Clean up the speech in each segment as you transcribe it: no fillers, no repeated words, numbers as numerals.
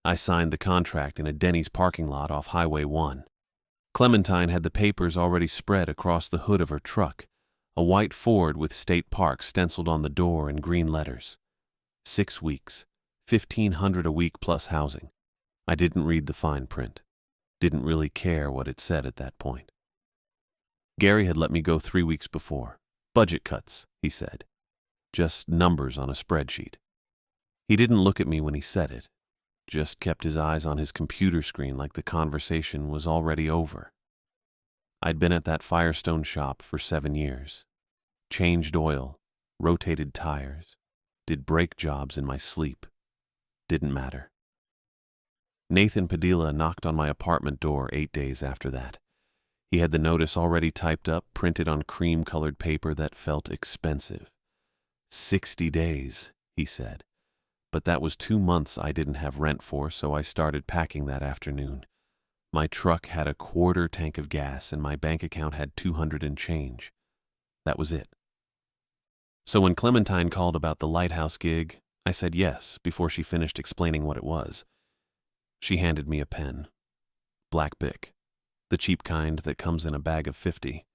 I signed the contract in a Denny's parking lot off Highway 1. Clementine had the papers already spread across the hood of her truck, a white Ford with State Park stenciled on the door in green letters. 6 weeks, $1,500 a week plus housing. I didn't read the fine print. Didn't really care what it said at that point. Gary had let me go 3 weeks before. Budget cuts, he said. Just numbers on a spreadsheet. He didn't look at me when he said it. Just kept his eyes on his computer screen like the conversation was already over. I'd been at that Firestone shop for 7 years. Changed oil, rotated tires, did brake jobs in my sleep. Didn't matter. Nathan Padilla knocked on my apartment door 8 days after that. He had the notice already typed up, printed on cream-colored paper that felt expensive. 60 days, he said. But that was 2 months I didn't have rent for, so I started packing that afternoon. My truck had a quarter tank of gas and my bank account had 200 and change. That was it. So when Clementine called about the Lighthouse gig, I said yes before she finished explaining what it was. She handed me a pen. Black Bic. The cheap kind that comes in a bag of 50.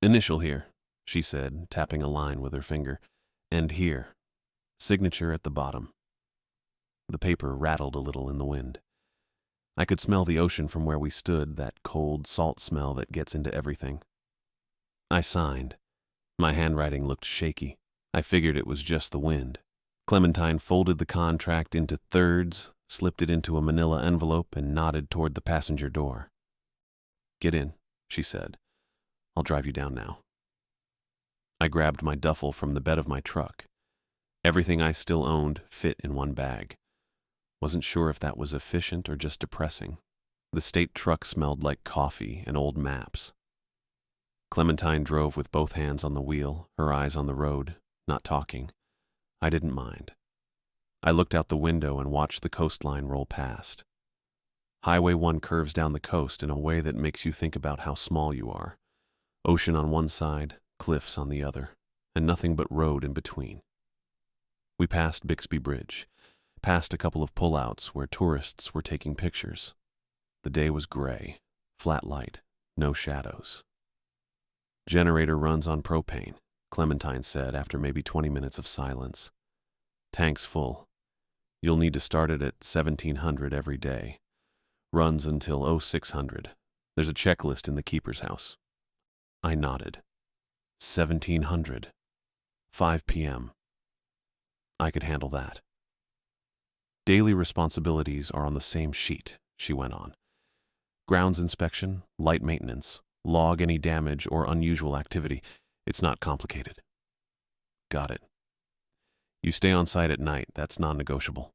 Initial here, she said, tapping a line with her finger. And here. Signature at the bottom. The paper rattled a little in the wind. I could smell the ocean from where we stood, that cold salt smell that gets into everything. I signed. My handwriting looked shaky. I figured it was just the wind. Clementine folded the contract into thirds, slipped it into a manila envelope, and nodded toward the passenger door. Get in, she said. I'll drive you down now. I grabbed my duffel from the bed of my truck. Everything I still owned fit in one bag. Wasn't sure if that was efficient or just depressing. The state truck smelled like coffee and old maps. Clementine drove with both hands on the wheel, her eyes on the road, not talking. I didn't mind. I looked out the window and watched the coastline roll past. Highway 1 curves down the coast in a way that makes you think about how small you are. Ocean on one side, cliffs on the other, and nothing but road in between. We passed Bixby Bridge, past a couple of pullouts where tourists were taking pictures. The day was gray, flat light, no shadows. Generator runs on propane, Clementine said after maybe 20 minutes of silence. Tank's full. You'll need to start it at 1700 every day. Runs until 0600. There's a checklist in the keeper's house. I nodded. 1700. 5 p.m. I could handle that. Daily responsibilities are on the same sheet, she went on. Grounds inspection, light maintenance, log any damage or unusual activity. It's not complicated. Got it. You stay on site at night, that's non-negotiable.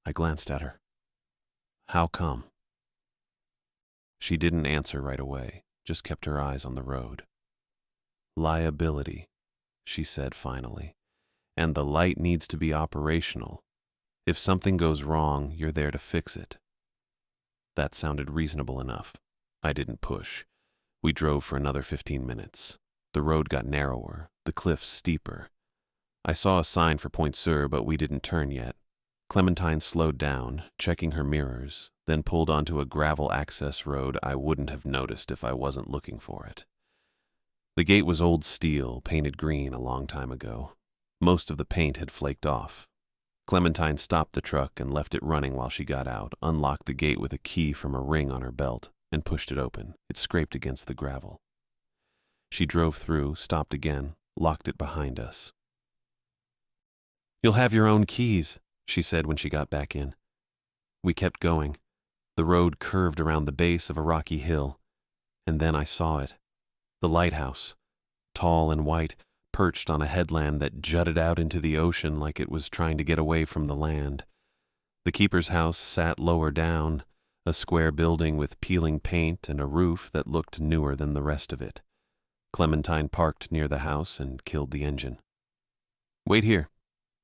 I glanced at her. How come? She didn't answer right away, just kept her eyes on the road. Liability, she said finally. And the light needs to be operational. If something goes wrong, you're there to fix it. That sounded reasonable enough. I didn't push. We drove for another 15 minutes. The road got narrower, the cliffs steeper. I saw a sign for Point Sur, but we didn't turn yet. Clementine slowed down, checking her mirrors, then pulled onto a gravel access road I wouldn't have noticed if I wasn't looking for it. The gate was old steel, painted green a long time ago. Most of the paint had flaked off. Clementine stopped the truck and left it running while she got out, unlocked the gate with a key from a ring on her belt, and pushed it open. It scraped against the gravel. She drove through, stopped again, locked it behind us. "You'll have your own keys," she said when she got back in. We kept going. The road curved around the base of a rocky hill, and then I saw it. The lighthouse, tall and white, perched on a headland that jutted out into the ocean like it was trying to get away from the land. The keeper's house sat lower down, a square building with peeling paint and a roof that looked newer than the rest of it. Clementine parked near the house and killed the engine. "Wait here,"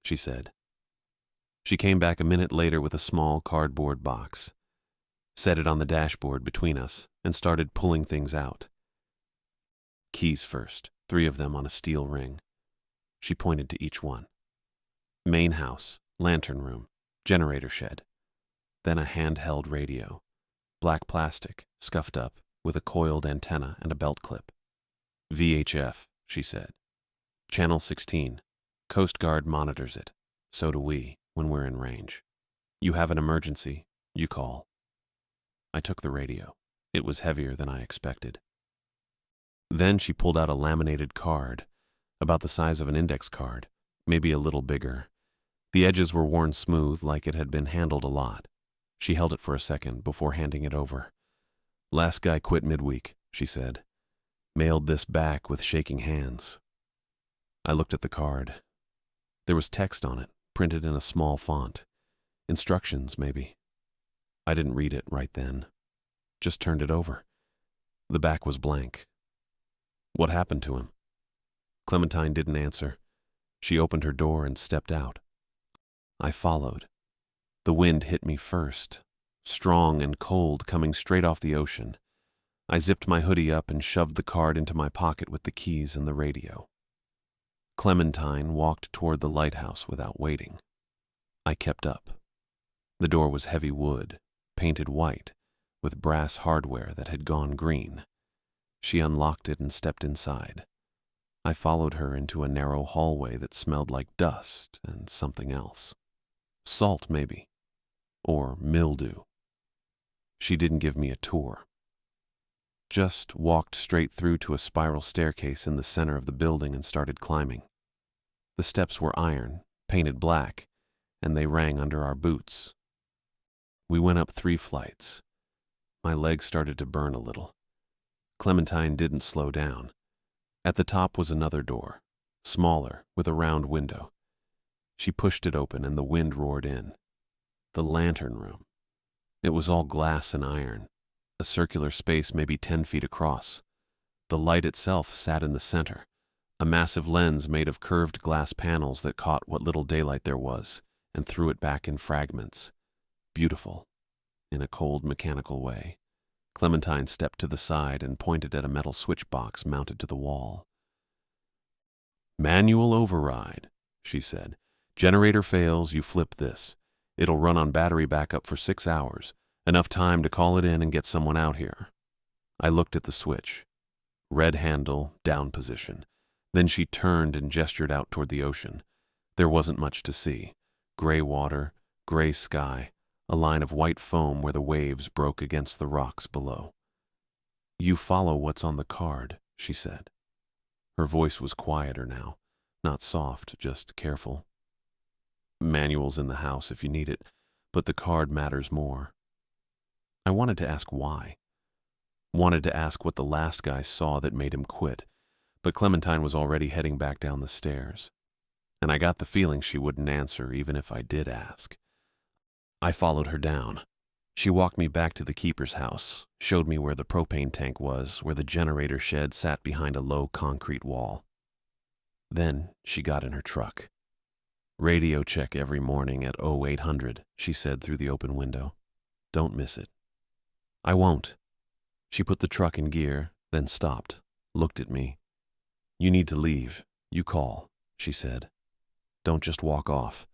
she said. She came back a minute later with a small cardboard box, set it on the dashboard between us, and started pulling things out. Keys first, 3 of them on a steel ring. She pointed to each one. Main house, lantern room, generator shed, then a handheld radio, black plastic, scuffed up, with a coiled antenna and a belt clip. VHF, she said. Channel 16. Coast Guard monitors it. So do we, when we're in range. You have an emergency, you call. I took the radio. It was heavier than I expected. Then she pulled out a laminated card, about the size of an index card, maybe a little bigger. The edges were worn smooth, like it had been handled a lot. She held it for a second before handing it over. Last guy quit midweek, she said. Mailed this back with shaking hands. I looked at the card. There was text on it, printed in a small font. Instructions, maybe. I didn't read it right then. Just turned it over. The back was blank. What happened to him? Clementine didn't answer. She opened her door and stepped out. I followed. The wind hit me first, strong and cold, coming straight off the ocean. I zipped my hoodie up and shoved the card into my pocket with the keys and the radio. Clementine walked toward the lighthouse without waiting. I kept up. The door was heavy wood, painted white, with brass hardware that had gone green. She unlocked it and stepped inside. I followed her into a narrow hallway that smelled like dust and something else. Salt, maybe. Or mildew. She didn't give me a tour. Just walked straight through to a spiral staircase in the center of the building and started climbing. The steps were iron, painted black, and they rang under our boots. We went up 3 flights. My legs started to burn a little. Clementine didn't slow down. At the top was another door, smaller, with a round window. She pushed it open and the wind roared in. The lantern room. It was all glass and iron, a circular space maybe 10 feet across. The light itself sat in the center, a massive lens made of curved glass panels that caught what little daylight there was and threw it back in fragments. Beautiful, in a cold mechanical way. Clementine stepped to the side and pointed at a metal switch box mounted to the wall. Manual override, she said. Generator fails, you flip this. It'll run on battery backup for 6 hours, enough time to call it in and get someone out here. I looked at the switch. Red handle, down position. Then she turned and gestured out toward the ocean. There wasn't much to see. Gray water, gray sky, a line of white foam where the waves broke against the rocks below. You follow what's on the card, she said. Her voice was quieter now, not soft, just careful. Manual's in the house if you need it, but the card matters more. I wanted to ask why. Wanted to ask what the last guy saw that made him quit, but Clementine was already heading back down the stairs. And I got the feeling she wouldn't answer even if I did ask. I followed her down. She walked me back to the keeper's house, showed me where the propane tank was, where the generator shed sat behind a low concrete wall. Then she got in her truck. Radio check every morning at 0800, she said through the open window. Don't miss it. I won't. She put the truck in gear, then stopped, looked at me. You need to leave. You call, she said. Don't just walk off.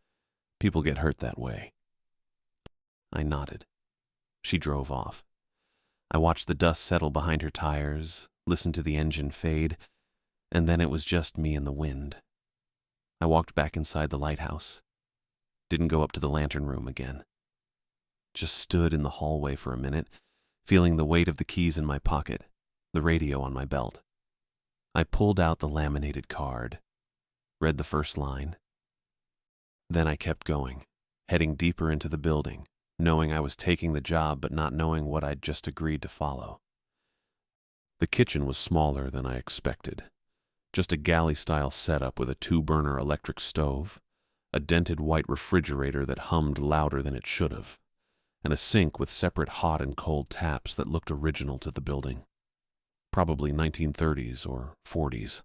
People get hurt that way. I nodded. She drove off. I watched the dust settle behind her tires, listened to the engine fade, and then it was just me and the wind. I walked back inside the lighthouse. Didn't go up to the lantern room again. Just stood in the hallway for a minute, feeling the weight of the keys in my pocket, the radio on my belt. I pulled out the laminated card, read the first line. Then I kept going, heading deeper into the building, knowing I was taking the job but not knowing what I'd just agreed to follow. The kitchen was smaller than I expected. Just a galley-style setup with a 2-burner electric stove, a dented white refrigerator that hummed louder than it should have, and a sink with separate hot and cold taps that looked original to the building. Probably 1930s or 40s.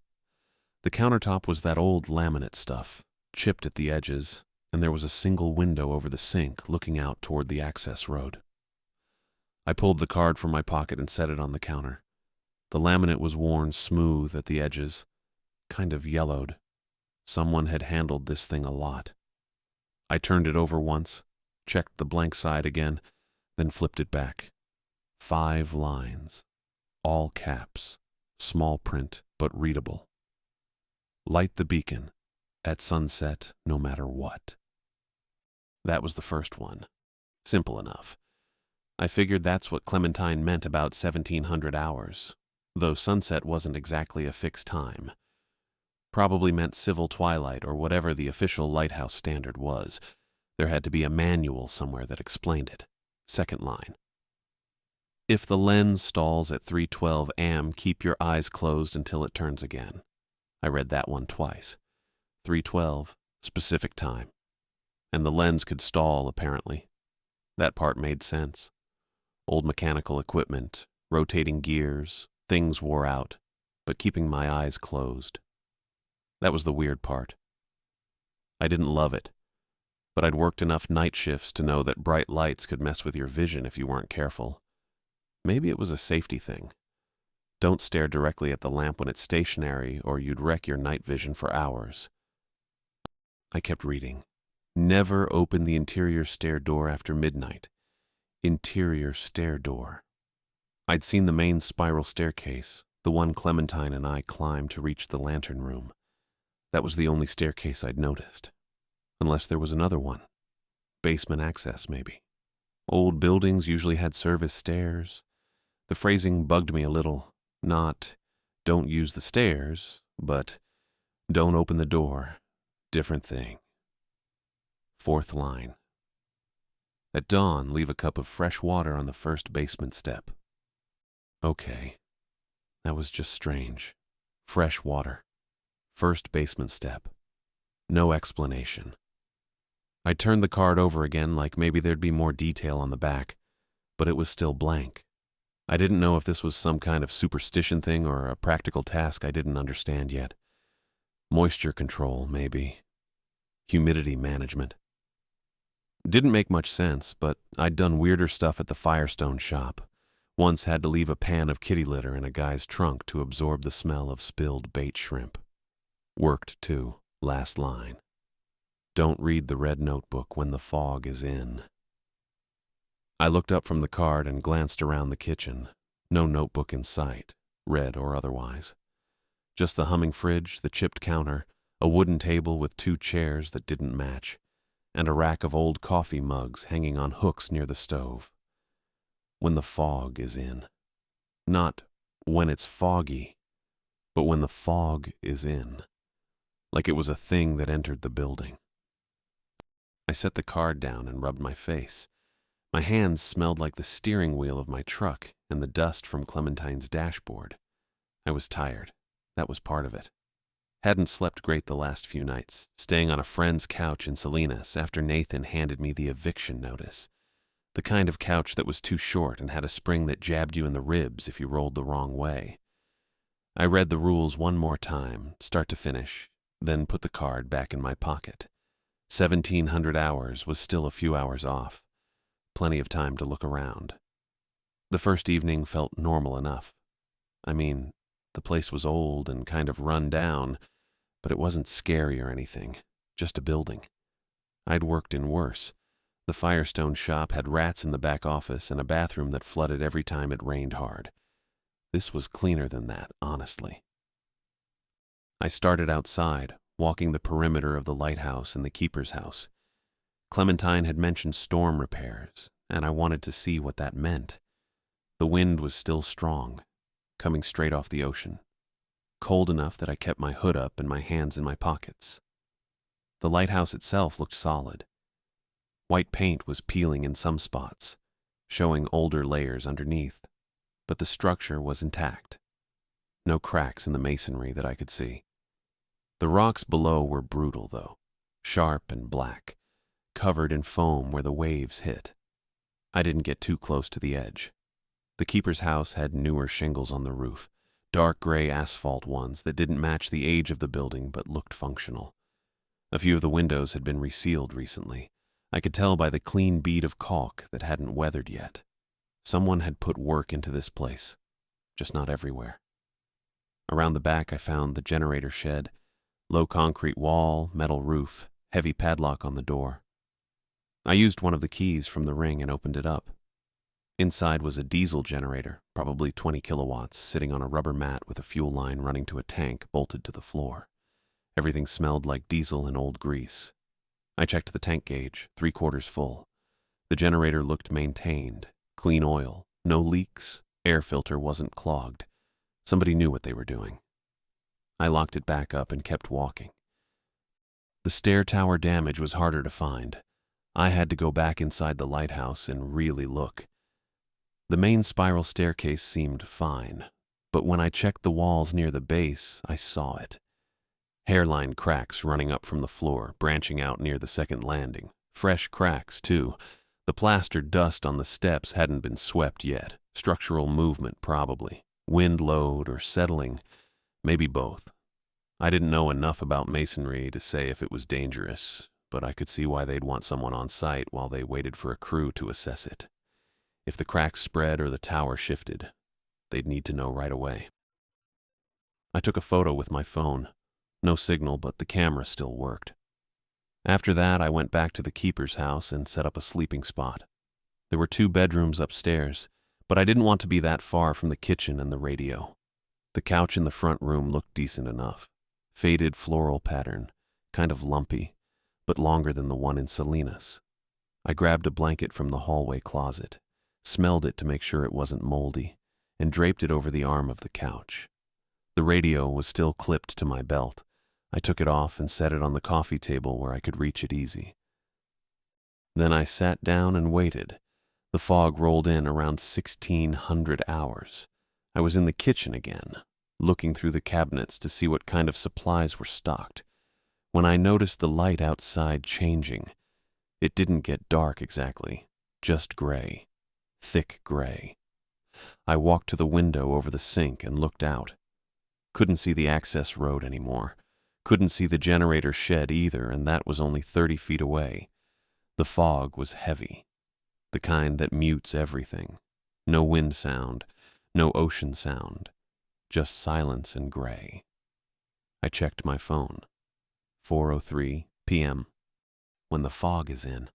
The countertop was that old laminate stuff, chipped at the edges, and there was a single window over the sink looking out toward the access road. I pulled the card from my pocket and set it on the counter. The laminate was worn smooth at the edges, kind of yellowed. Someone had handled this thing a lot. I turned it over once, checked the blank side again, then flipped it back. 5 lines. All caps. Small print, but readable. Light the beacon. At sunset, no matter what. That was the first one. Simple enough. I figured that's what Clementine meant about 1700 hours, though sunset wasn't exactly a fixed time. Probably meant civil twilight or whatever the official lighthouse standard was. There had to be a manual somewhere that explained it. Second line. If the lens stalls at 3:12 am, keep your eyes closed until it turns again. I read that one twice. 3:12, specific time. And the lens could stall, apparently. That part made sense. Old mechanical equipment, rotating gears, things wore out, but keeping my eyes closed. That was the weird part. I didn't love it, but I'd worked enough night shifts to know that bright lights could mess with your vision if you weren't careful. Maybe it was a safety thing. Don't stare directly at the lamp when it's stationary, or you'd wreck your night vision for hours. I kept reading. Never open the interior stair door after midnight. Interior stair door. I'd seen the main spiral staircase, the one Clementine and I climbed to reach the lantern room. That was the only staircase I'd noticed. Unless there was another one. Basement access, maybe. Old buildings usually had service stairs. The phrasing bugged me a little. Not, don't use the stairs, but don't open the door. Different thing. Fourth line. At dawn, leave a cup of fresh water on the first basement step. Okay. That was just strange. Fresh water. First basement step. No explanation. I turned the card over again like maybe there'd be more detail on the back, but it was still blank. I didn't know if this was some kind of superstition thing or a practical task I didn't understand yet. Moisture control, maybe. Humidity management. Didn't make much sense, but I'd done weirder stuff at the Firestone shop. Once had to leave a pan of kitty litter in a guy's trunk to absorb the smell of spilled bait shrimp. Worked too, last line. Don't read the red notebook when the fog is in. I looked up from the card and glanced around the kitchen. No notebook in sight, red or otherwise. Just the humming fridge, the chipped counter, a wooden table with 2 chairs that didn't match, and a rack of old coffee mugs hanging on hooks near the stove. When the fog is in. Not when it's foggy, but when the fog is in. Like it was a thing that entered the building. I set the card down and rubbed my face. My hands smelled like the steering wheel of my truck and the dust from Clementine's dashboard. I was tired. That was part of it. Hadn't slept great the last few nights, staying on a friend's couch in Salinas after Nathan handed me the eviction notice. The kind of couch that was too short and had a spring that jabbed you in the ribs if you rolled the wrong way. I read the rules one more time, start to finish, then put the card back in my pocket. 1700 hours was still a few hours off. Plenty of time to look around. The first evening felt normal enough. I mean, the place was old and kind of run down, but it wasn't scary or anything, just a building. I'd worked in worse. The Firestone shop had rats in the back office and a bathroom that flooded every time it rained hard. This was cleaner than that, honestly. I started outside, walking the perimeter of the lighthouse and the keeper's house. Clementine had mentioned storm repairs, and I wanted to see what that meant. The wind was still strong, coming straight off the ocean. Cold enough that I kept my hood up and my hands in my pockets. The lighthouse itself looked solid. White paint was peeling in some spots, showing older layers underneath, but the structure was intact. No cracks in the masonry that I could see. The rocks below were brutal, though, sharp and black, covered in foam where the waves hit. I didn't get too close to the edge. The keeper's house had newer shingles on the roof, dark gray asphalt ones that didn't match the age of the building but looked functional. A few of the windows had been resealed recently. I could tell by the clean bead of caulk that hadn't weathered yet. Someone had put work into this place, just not everywhere. Around the back I found the generator shed, low concrete wall, metal roof, heavy padlock on the door. I used one of the keys from the ring and opened it up. Inside was a diesel generator, probably 20 kilowatts, sitting on a rubber mat with a fuel line running to a tank bolted to the floor. Everything smelled like diesel and old grease. I checked the tank gauge, 3/4 full. The generator looked maintained, clean oil, no leaks, air filter wasn't clogged. Somebody knew what they were doing. I locked it back up and kept walking. The stair tower damage was harder to find. I had to go back inside the lighthouse and really look. The main spiral staircase seemed fine, but when I checked the walls near the base, I saw it. Hairline cracks running up from the floor, branching out near the second landing. Fresh cracks, too. The plastered dust on the steps hadn't been swept yet. Structural movement, probably. Wind load or settling, maybe both. I didn't know enough about masonry to say if it was dangerous, but I could see why they'd want someone on site while they waited for a crew to assess it. If the cracks spread or the tower shifted, they'd need to know right away. I took a photo with my phone. No signal, but the camera still worked. After that, I went back to the keeper's house and set up a sleeping spot. There were 2 bedrooms upstairs, but I didn't want to be that far from the kitchen and the radio. The couch in the front room looked decent enough. Faded floral pattern, kind of lumpy, but longer than the one in Selena's. I grabbed a blanket from the hallway closet, smelled it to make sure it wasn't moldy, and draped it over the arm of the couch. The radio was still clipped to my belt. I took it off and set it on the coffee table where I could reach it easy. Then I sat down and waited. The fog rolled in around 1600 hours. I was in the kitchen again, looking through the cabinets to see what kind of supplies were stocked, when I noticed the light outside changing. It didn't get dark exactly, just gray, thick gray. I walked to the window over the sink and looked out. Couldn't see the access road anymore. Couldn't see the generator shed either, and that was only 30 feet away. The fog was heavy, the kind that mutes everything. No wind sound, no ocean sound, just silence and gray. I checked my phone. 4:03 p.m. When the fog is in.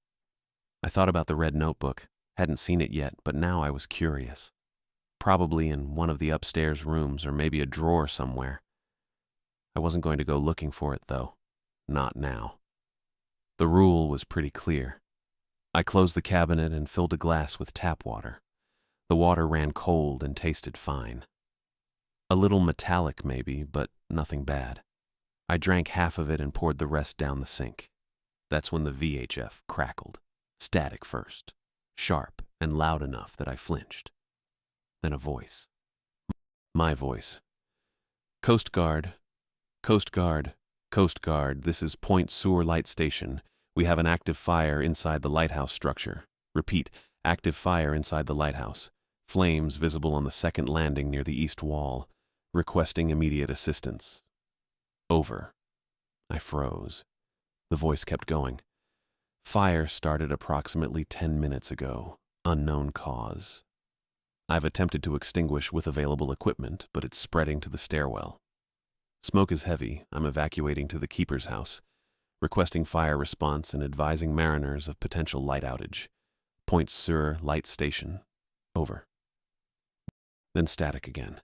I thought about the red notebook. Hadn't seen it yet, but now I was curious. Probably in one of the upstairs rooms or maybe a drawer somewhere. I wasn't going to go looking for it, though. Not now. The rule was pretty clear. I closed the cabinet and filled a glass with tap water. The water ran cold and tasted fine. A little metallic maybe, but nothing bad. I drank half of it and poured the rest down the sink. That's when the VHF crackled. Static first. Sharp and loud enough that I flinched. Then a voice. My voice. Coast Guard. Coast Guard. Coast Guard. This is Point Sur Light Station. We have an active fire inside the lighthouse structure. Repeat, active fire inside the lighthouse. Flames visible on the second landing near the east wall. Requesting immediate assistance. Over. I froze. The voice kept going. Fire started approximately 10 minutes ago. Unknown cause. I've attempted to extinguish with available equipment, but it's spreading to the stairwell. Smoke is heavy. I'm evacuating to the keeper's house, requesting fire response and advising mariners of potential light outage. Point Sur Light Station. Over. Then static again.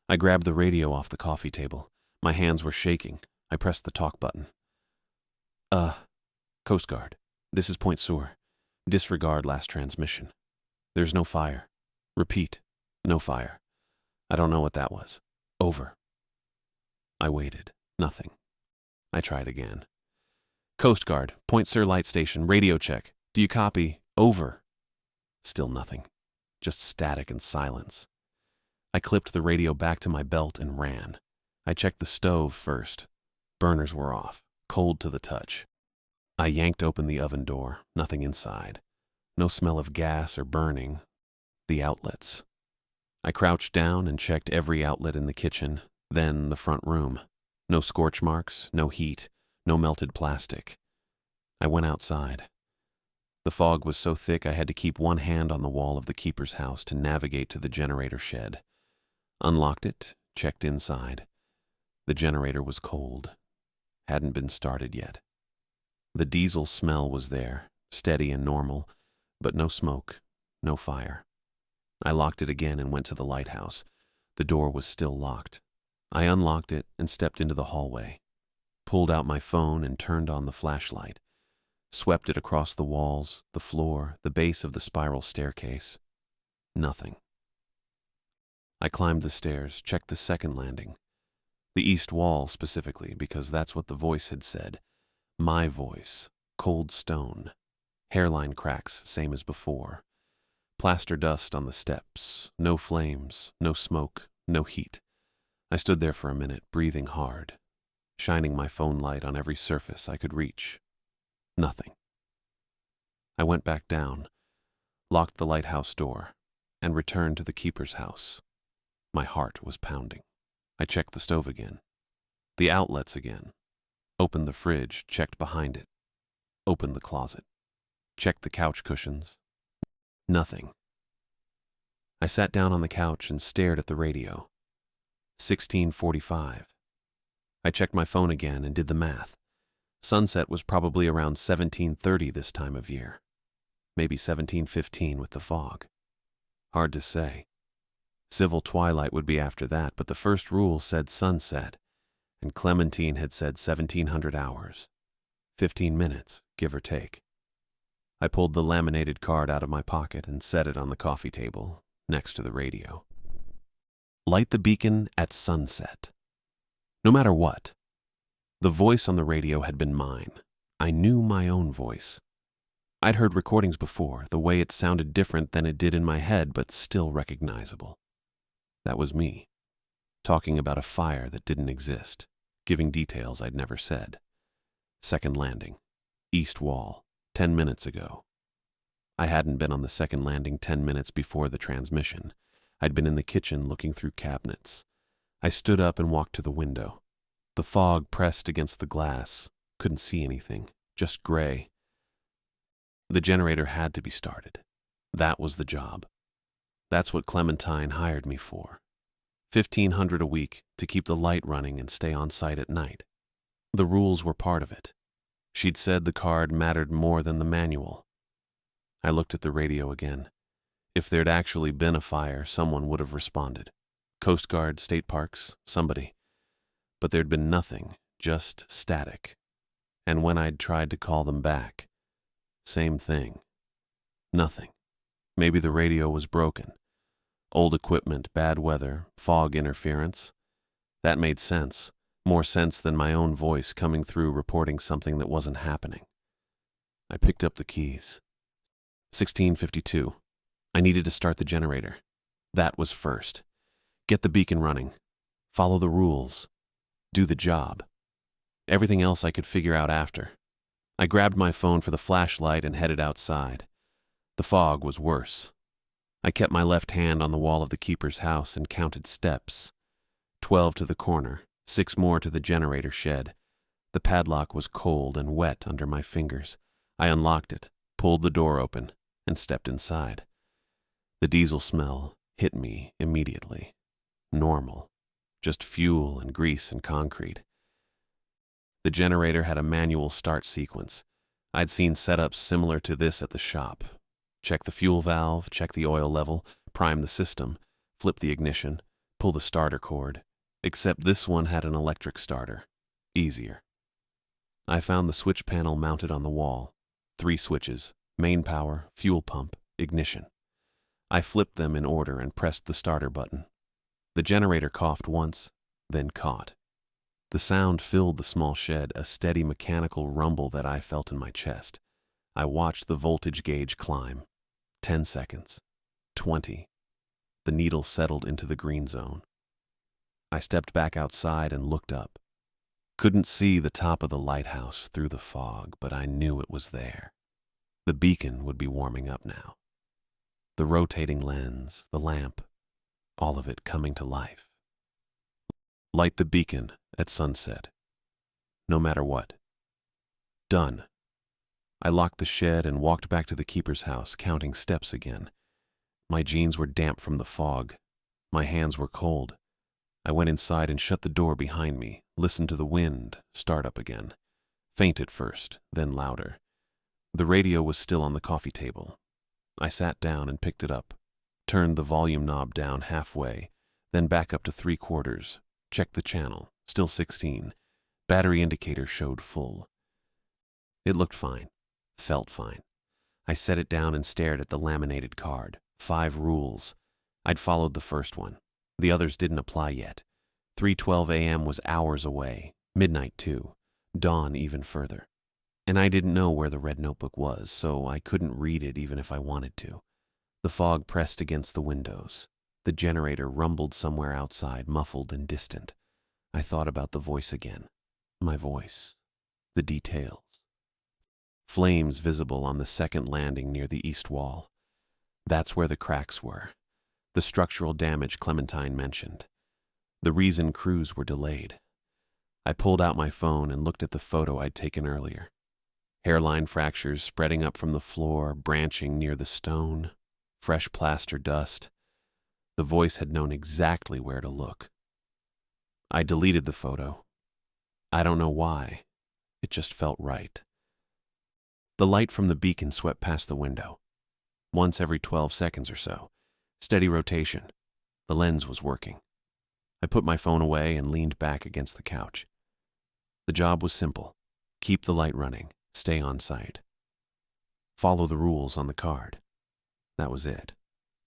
I grabbed the radio off the coffee table. My hands were shaking. I pressed the talk button. Coast Guard. This is Point Sur. Disregard last transmission. There's no fire. Repeat. No fire. I don't know what that was. Over. I waited. Nothing. I tried again. Coast Guard. Point Sur Light Station. Radio check. Do you copy? Over. Still nothing. Just static and silence. I clipped the radio back to my belt and ran. I checked the stove first. Burners were off. Cold to the touch. I yanked open the oven door. Nothing inside. No smell of gas or burning. The outlets. I crouched down and checked every outlet in the kitchen, then the front room. No scorch marks, no heat, no melted plastic. I went outside. The fog was so thick I had to keep one hand on the wall of the keeper's house to navigate to the generator shed. Unlocked it, checked inside. The generator was cold. Hadn't been started yet. The diesel smell was there, steady and normal, but no smoke, no fire. I locked it again and went to the lighthouse. The door was still locked. I unlocked it and stepped into the hallway, pulled out my phone and turned on the flashlight, swept it across the walls, the floor, the base of the spiral staircase. Nothing. I climbed the stairs, checked the second landing. The east wall specifically, because that's what the voice had said. My voice, cold stone, hairline cracks, same as before. Plaster dust on the steps, no flames, no smoke, no heat. I stood there for a minute, breathing hard, shining my phone light on every surface I could reach. Nothing. I went back down, locked the lighthouse door, and returned to the keeper's house. My heart was pounding. I checked the stove again, the outlets again, opened the fridge, checked behind it, opened the closet, checked the couch cushions. Nothing. I sat down on the couch and stared at the radio. 16:45. I checked my phone again and did the math. Sunset was probably around 17:30 this time of year. Maybe 17:15 with the fog. Hard to say. Civil twilight would be after that, but the first rule said sunset, and Clementine had said 1700 hours. 15 minutes, give or take. I pulled the laminated card out of my pocket and set it on the coffee table, next to the radio. Light the beacon at sunset. No matter what. The voice on the radio had been mine. I knew my own voice. I'd heard recordings before, the way it sounded different than it did in my head, but still recognizable. That was me, talking about a fire that didn't exist, giving details I'd never said. Second landing, east wall, 10 minutes ago. I hadn't been on the second landing 10 minutes before the transmission. I'd been in the kitchen looking through cabinets. I stood up and walked to the window. The fog pressed against the glass. Couldn't see anything, just gray. The generator had to be started. That was the job. That's what Clementine hired me for. $1,500 a week to keep the light running and stay on site at night. The rules were part of it. She'd said the card mattered more than the manual. I looked at the radio again. If there'd actually been a fire, someone would have responded. Coast Guard, state parks, somebody. But there'd been nothing, just static. And when I'd tried to call them back, same thing. Nothing. Maybe the radio was broken. Old equipment, bad weather, fog interference. That made sense. More sense than my own voice coming through reporting something that wasn't happening. I picked up the keys. 16:52. I needed to start the generator. That was first. Get the beacon running. Follow the rules. Do the job. Everything else I could figure out after. I grabbed my phone for the flashlight and headed outside. The fog was worse. I kept my left hand on the wall of the keeper's house and counted steps. 12 to the corner, 6 more to the generator shed. The padlock was cold and wet under my fingers. I unlocked it, pulled the door open, and stepped inside. The diesel smell hit me immediately. Normal. Just fuel and grease and concrete. The generator had a manual start sequence. I'd seen setups similar to this at the shop. Check the fuel valve, check the oil level, prime the system, flip the ignition, pull the starter cord. Except this one had an electric starter. Easier. I found the switch panel mounted on the wall. 3 switches, main power, fuel pump, ignition. I flipped them in order and pressed the starter button. The generator coughed once, then caught. The sound filled the small shed, a steady mechanical rumble that I felt in my chest. I watched the voltage gauge climb. 10 seconds. 20. The needle settled into the green zone. I stepped back outside and looked up. Couldn't see the top of the lighthouse through the fog, but I knew it was there. The beacon would be warming up now. The rotating lens, the lamp, all of it coming to life. Light the beacon at sunset. No matter what. Done. I locked the shed and walked back to the keeper's house, counting steps again. My jeans were damp from the fog. My hands were cold. I went inside and shut the door behind me, listened to the wind start up again. Faint at first, then louder. The radio was still on the coffee table. I sat down and picked it up, turned the volume knob down halfway, then back up to 3/4, checked the channel, still 16. Battery indicator showed full. It looked fine, felt fine. I set it down and stared at the laminated card. 5 rules. I'd followed the first one. The others didn't apply yet. 3:12 a.m. was hours away, midnight too, dawn even further. And I didn't know where the red notebook was, so I couldn't read it even if I wanted to. The fog pressed against the windows. The generator rumbled somewhere outside, muffled and distant. I thought about the voice again. My voice. The details. Flames visible on the second landing near the east wall. That's where the cracks were. The structural damage Clementine mentioned. The reason crews were delayed. I pulled out my phone and looked at the photo I'd taken earlier. Hairline fractures spreading up from the floor, branching near the stone. Fresh plaster dust. The voice had known exactly where to look. I deleted the photo. I don't know why. It just felt right. The light from the beacon swept past the window. Once every 12 seconds or so. Steady rotation. The lens was working. I put my phone away and leaned back against the couch. The job was simple. Keep the light running. Stay on site. Follow the rules on the card. That was it.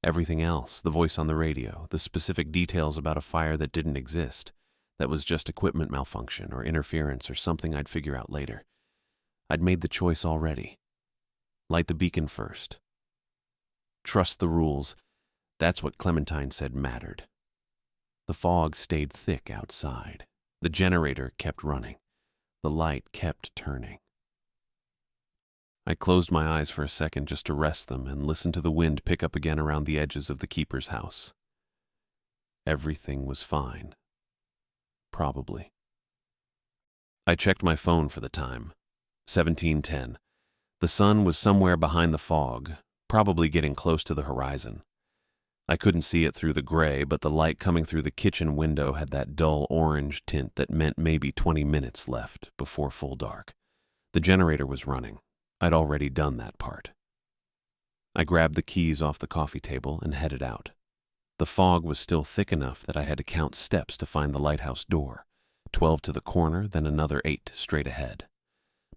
Everything else, the voice on the radio, the specific details about a fire that didn't exist, that was just equipment malfunction or interference or something I'd figure out later. I'd made the choice already. Light the beacon first. Trust the rules. That's what Clementine said mattered. The fog stayed thick outside. The generator kept running. The light kept turning. I closed my eyes for a second just to rest them and listen to the wind pick up again around the edges of the keeper's house. Everything was fine. Probably. I checked my phone for the time. 17:10. The sun was somewhere behind the fog, probably getting close to the horizon. I couldn't see it through the gray, but the light coming through the kitchen window had that dull orange tint that meant maybe 20 minutes left before full dark. The generator was running. I'd already done that part. I grabbed the keys off the coffee table and headed out. The fog was still thick enough that I had to count steps to find the lighthouse door. 12 to the corner, then another 8 straight ahead.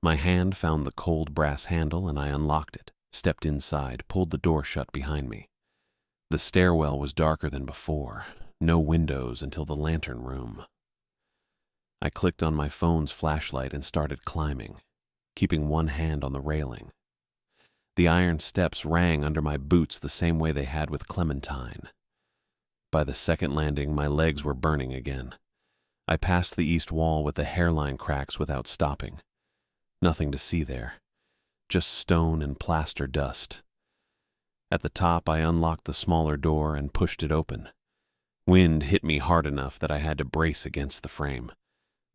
My hand found the cold brass handle and I unlocked it, stepped inside, pulled the door shut behind me. The stairwell was darker than before, no windows until the lantern room. I clicked on my phone's flashlight and started climbing, keeping one hand on the railing. The iron steps rang under my boots the same way they had with Clementine. By the second landing, my legs were burning again. I passed the east wall with the hairline cracks without stopping. Nothing to see there, just stone and plaster dust. At the top, I unlocked the smaller door and pushed it open. Wind hit me hard enough that I had to brace against the frame.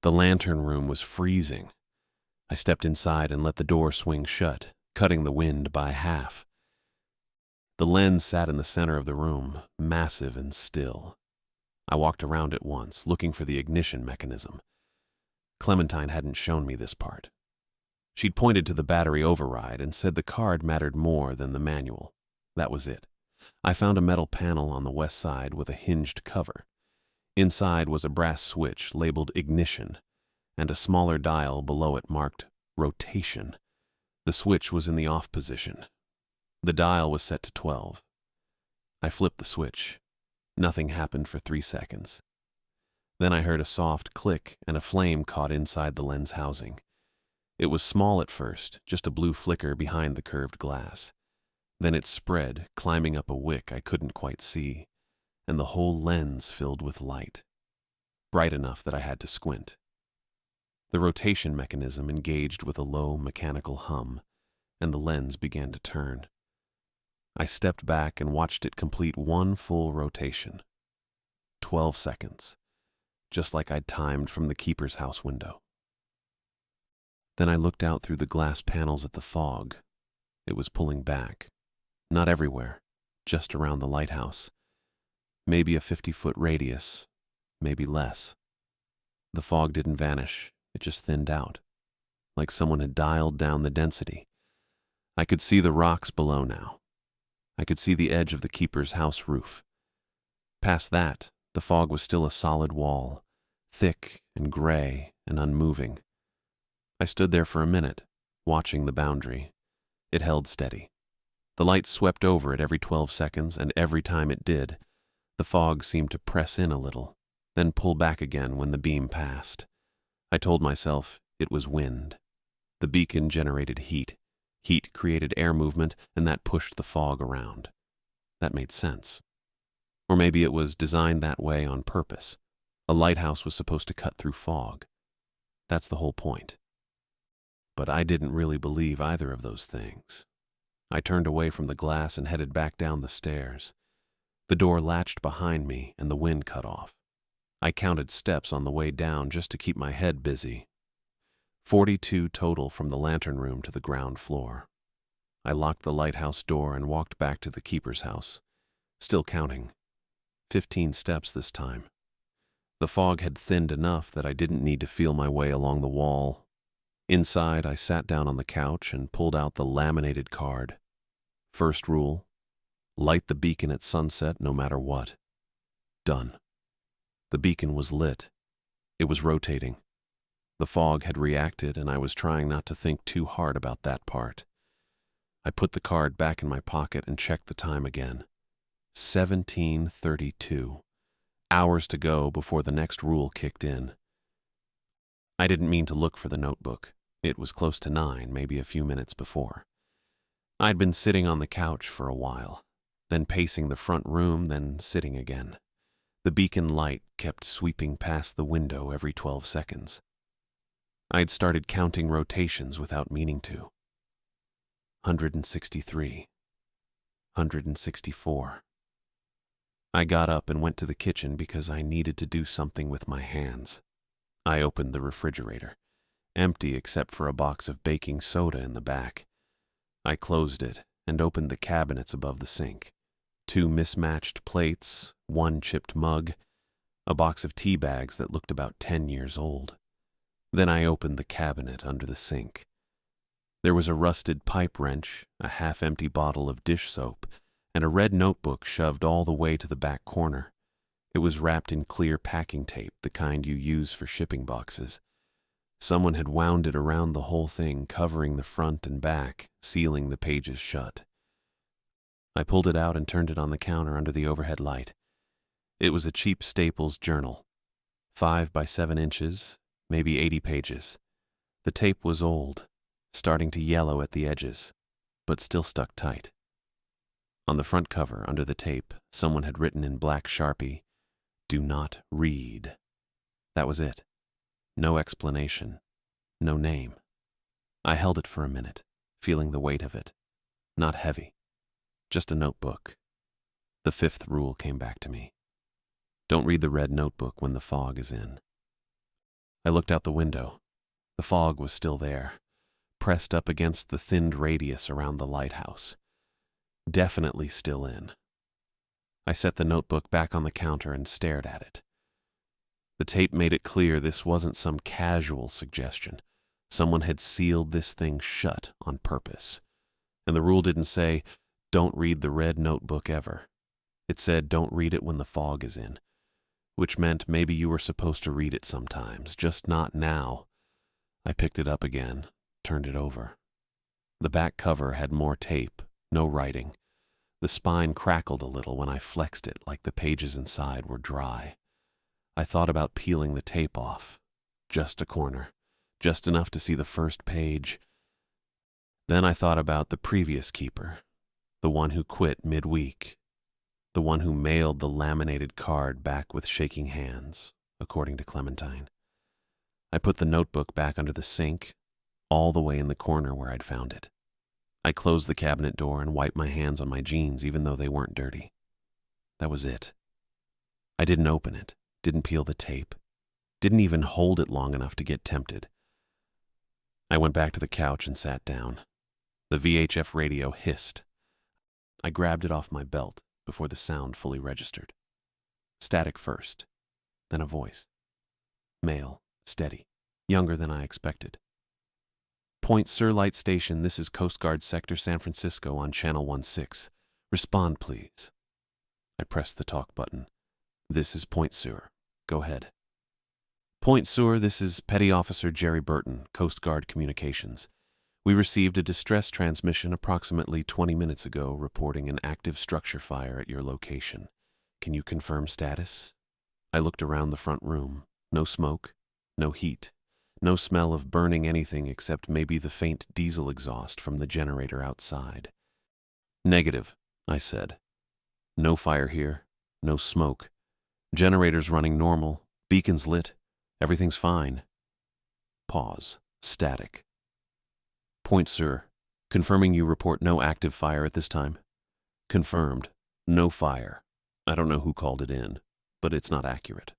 The lantern room was freezing. I stepped inside and let the door swing shut, cutting the wind by half. The lens sat in the center of the room, massive and still. I walked around it once, looking for the ignition mechanism. Clementine hadn't shown me this part. She'd pointed to the battery override and said the card mattered more than the manual. That was it. I found a metal panel on the west side with a hinged cover. Inside was a brass switch labeled ignition, and a smaller dial below it marked rotation. The switch was in the off position. The dial was set to 12. I flipped the switch. Nothing happened for 3 seconds. Then I heard a soft click and a flame caught inside the lens housing. It was small at first, just a blue flicker behind the curved glass. Then it spread, climbing up a wick I couldn't quite see, and the whole lens filled with light, bright enough that I had to squint. The rotation mechanism engaged with a low mechanical hum, and the lens began to turn. I stepped back and watched it complete one full rotation. 12 seconds, just like I'd timed from the keeper's house window. Then I looked out through the glass panels at the fog. It was pulling back. Not everywhere, just around the lighthouse. Maybe a 50-foot radius, maybe less. The fog didn't vanish, it just thinned out, like someone had dialed down the density. I could see the rocks below now. I could see the edge of the keeper's house roof. Past that, the fog was still a solid wall, thick and gray and unmoving. I stood there for a minute, watching the boundary. It held steady. The light swept over it every 12 seconds, and every time it did, the fog seemed to press in a little, then pull back again when the beam passed. I told myself it was wind. The beacon generated heat. Heat created air movement, and that pushed the fog around. That made sense. Or maybe it was designed that way on purpose. A lighthouse was supposed to cut through fog. That's the whole point. But I didn't really believe either of those things. I turned away from the glass and headed back down the stairs. The door latched behind me and the wind cut off. I counted steps on the way down just to keep my head busy. 42 total from the lantern room to the ground floor. I locked the lighthouse door and walked back to the keeper's house, still counting. 15 steps this time. The fog had thinned enough that I didn't need to feel my way along the wall. Inside, I sat down on the couch and pulled out the laminated card. First rule: light the beacon at sunset no matter what. Done. The beacon was lit. It was rotating. The fog had reacted, and I was trying not to think too hard about that part. I put the card back in my pocket and checked the time again. 17:32. Hours to go before the next rule kicked in. I didn't mean to look for the notebook. It was close to 9, maybe a few minutes before. I'd been sitting on the couch for a while, then pacing the front room, then sitting again. The beacon light kept sweeping past the window every 12 seconds. I'd started counting rotations without meaning to. 163. 164. I got up and went to the kitchen because I needed to do something with my hands. I opened the refrigerator, empty except for a box of baking soda in the back. I closed it and opened the cabinets above the sink. 2 mismatched plates, 1 chipped mug, a box of tea bags that looked about 10 years old. Then I opened the cabinet under the sink. There was a rusted pipe wrench, a half-empty bottle of dish soap, and a red notebook shoved all the way to the back corner. It was wrapped in clear packing tape, the kind you use for shipping boxes. Someone had wound it around the whole thing, covering the front and back, sealing the pages shut. I pulled it out and turned it on the counter under the overhead light. It was a cheap Staples journal, 5 by 7 inches, maybe 80 pages. The tape was old, starting to yellow at the edges, but still stuck tight. On the front cover, under the tape, someone had written in black Sharpie, "Do not read." That was it. No explanation. No name. I held it for a minute, feeling the weight of it. Not heavy. Just a notebook. The 5th rule came back to me. Don't read the red notebook when the fog is in. I looked out the window. The fog was still there, pressed up against the thinned radius around the lighthouse. Definitely still in. I set the notebook back on the counter and stared at it. The tape made it clear this wasn't some casual suggestion. Someone had sealed this thing shut on purpose. And the rule didn't say, "Don't read the red notebook ever." It said, "Don't read it when the fog is in," which meant maybe you were supposed to read it sometimes, just not now. I picked it up again, turned it over. The back cover had more tape, no writing. The spine crackled a little when I flexed it, like the pages inside were dry. I thought about peeling the tape off. Just a corner, just enough to see the first page. Then I thought about the previous keeper, the one who quit midweek, the one who mailed the laminated card back with shaking hands, according to Clementine. I put the notebook back under the sink, all the way in the corner where I'd found it. I closed the cabinet door and wiped my hands on my jeans even though they weren't dirty. That was it. I didn't open it, didn't peel the tape, didn't even hold it long enough to get tempted. I went back to the couch and sat down. The VHF radio hissed. I grabbed it off my belt before the sound fully registered. Static first, then a voice. Male, steady, younger than I expected. Point Sur Light Station, this is Coast Guard Sector San Francisco on Channel 16. Respond, please. I pressed the talk button. This is Point Sur. Go ahead. Point Sur, this is Petty Officer Jerry Burton, Coast Guard Communications. We received a distress transmission approximately 20 minutes ago reporting an active structure fire at your location. Can you confirm status? I looked around the front room. No smoke, no heat, no smell of burning anything except maybe the faint diesel exhaust from the generator outside. Negative, I said. No fire here, no smoke. Generators running normal, beacons lit, everything's fine. Pause. Static. Point Sur, confirming you report no active fire at this time. Confirmed. No fire. I don't know who called it in, but it's not accurate.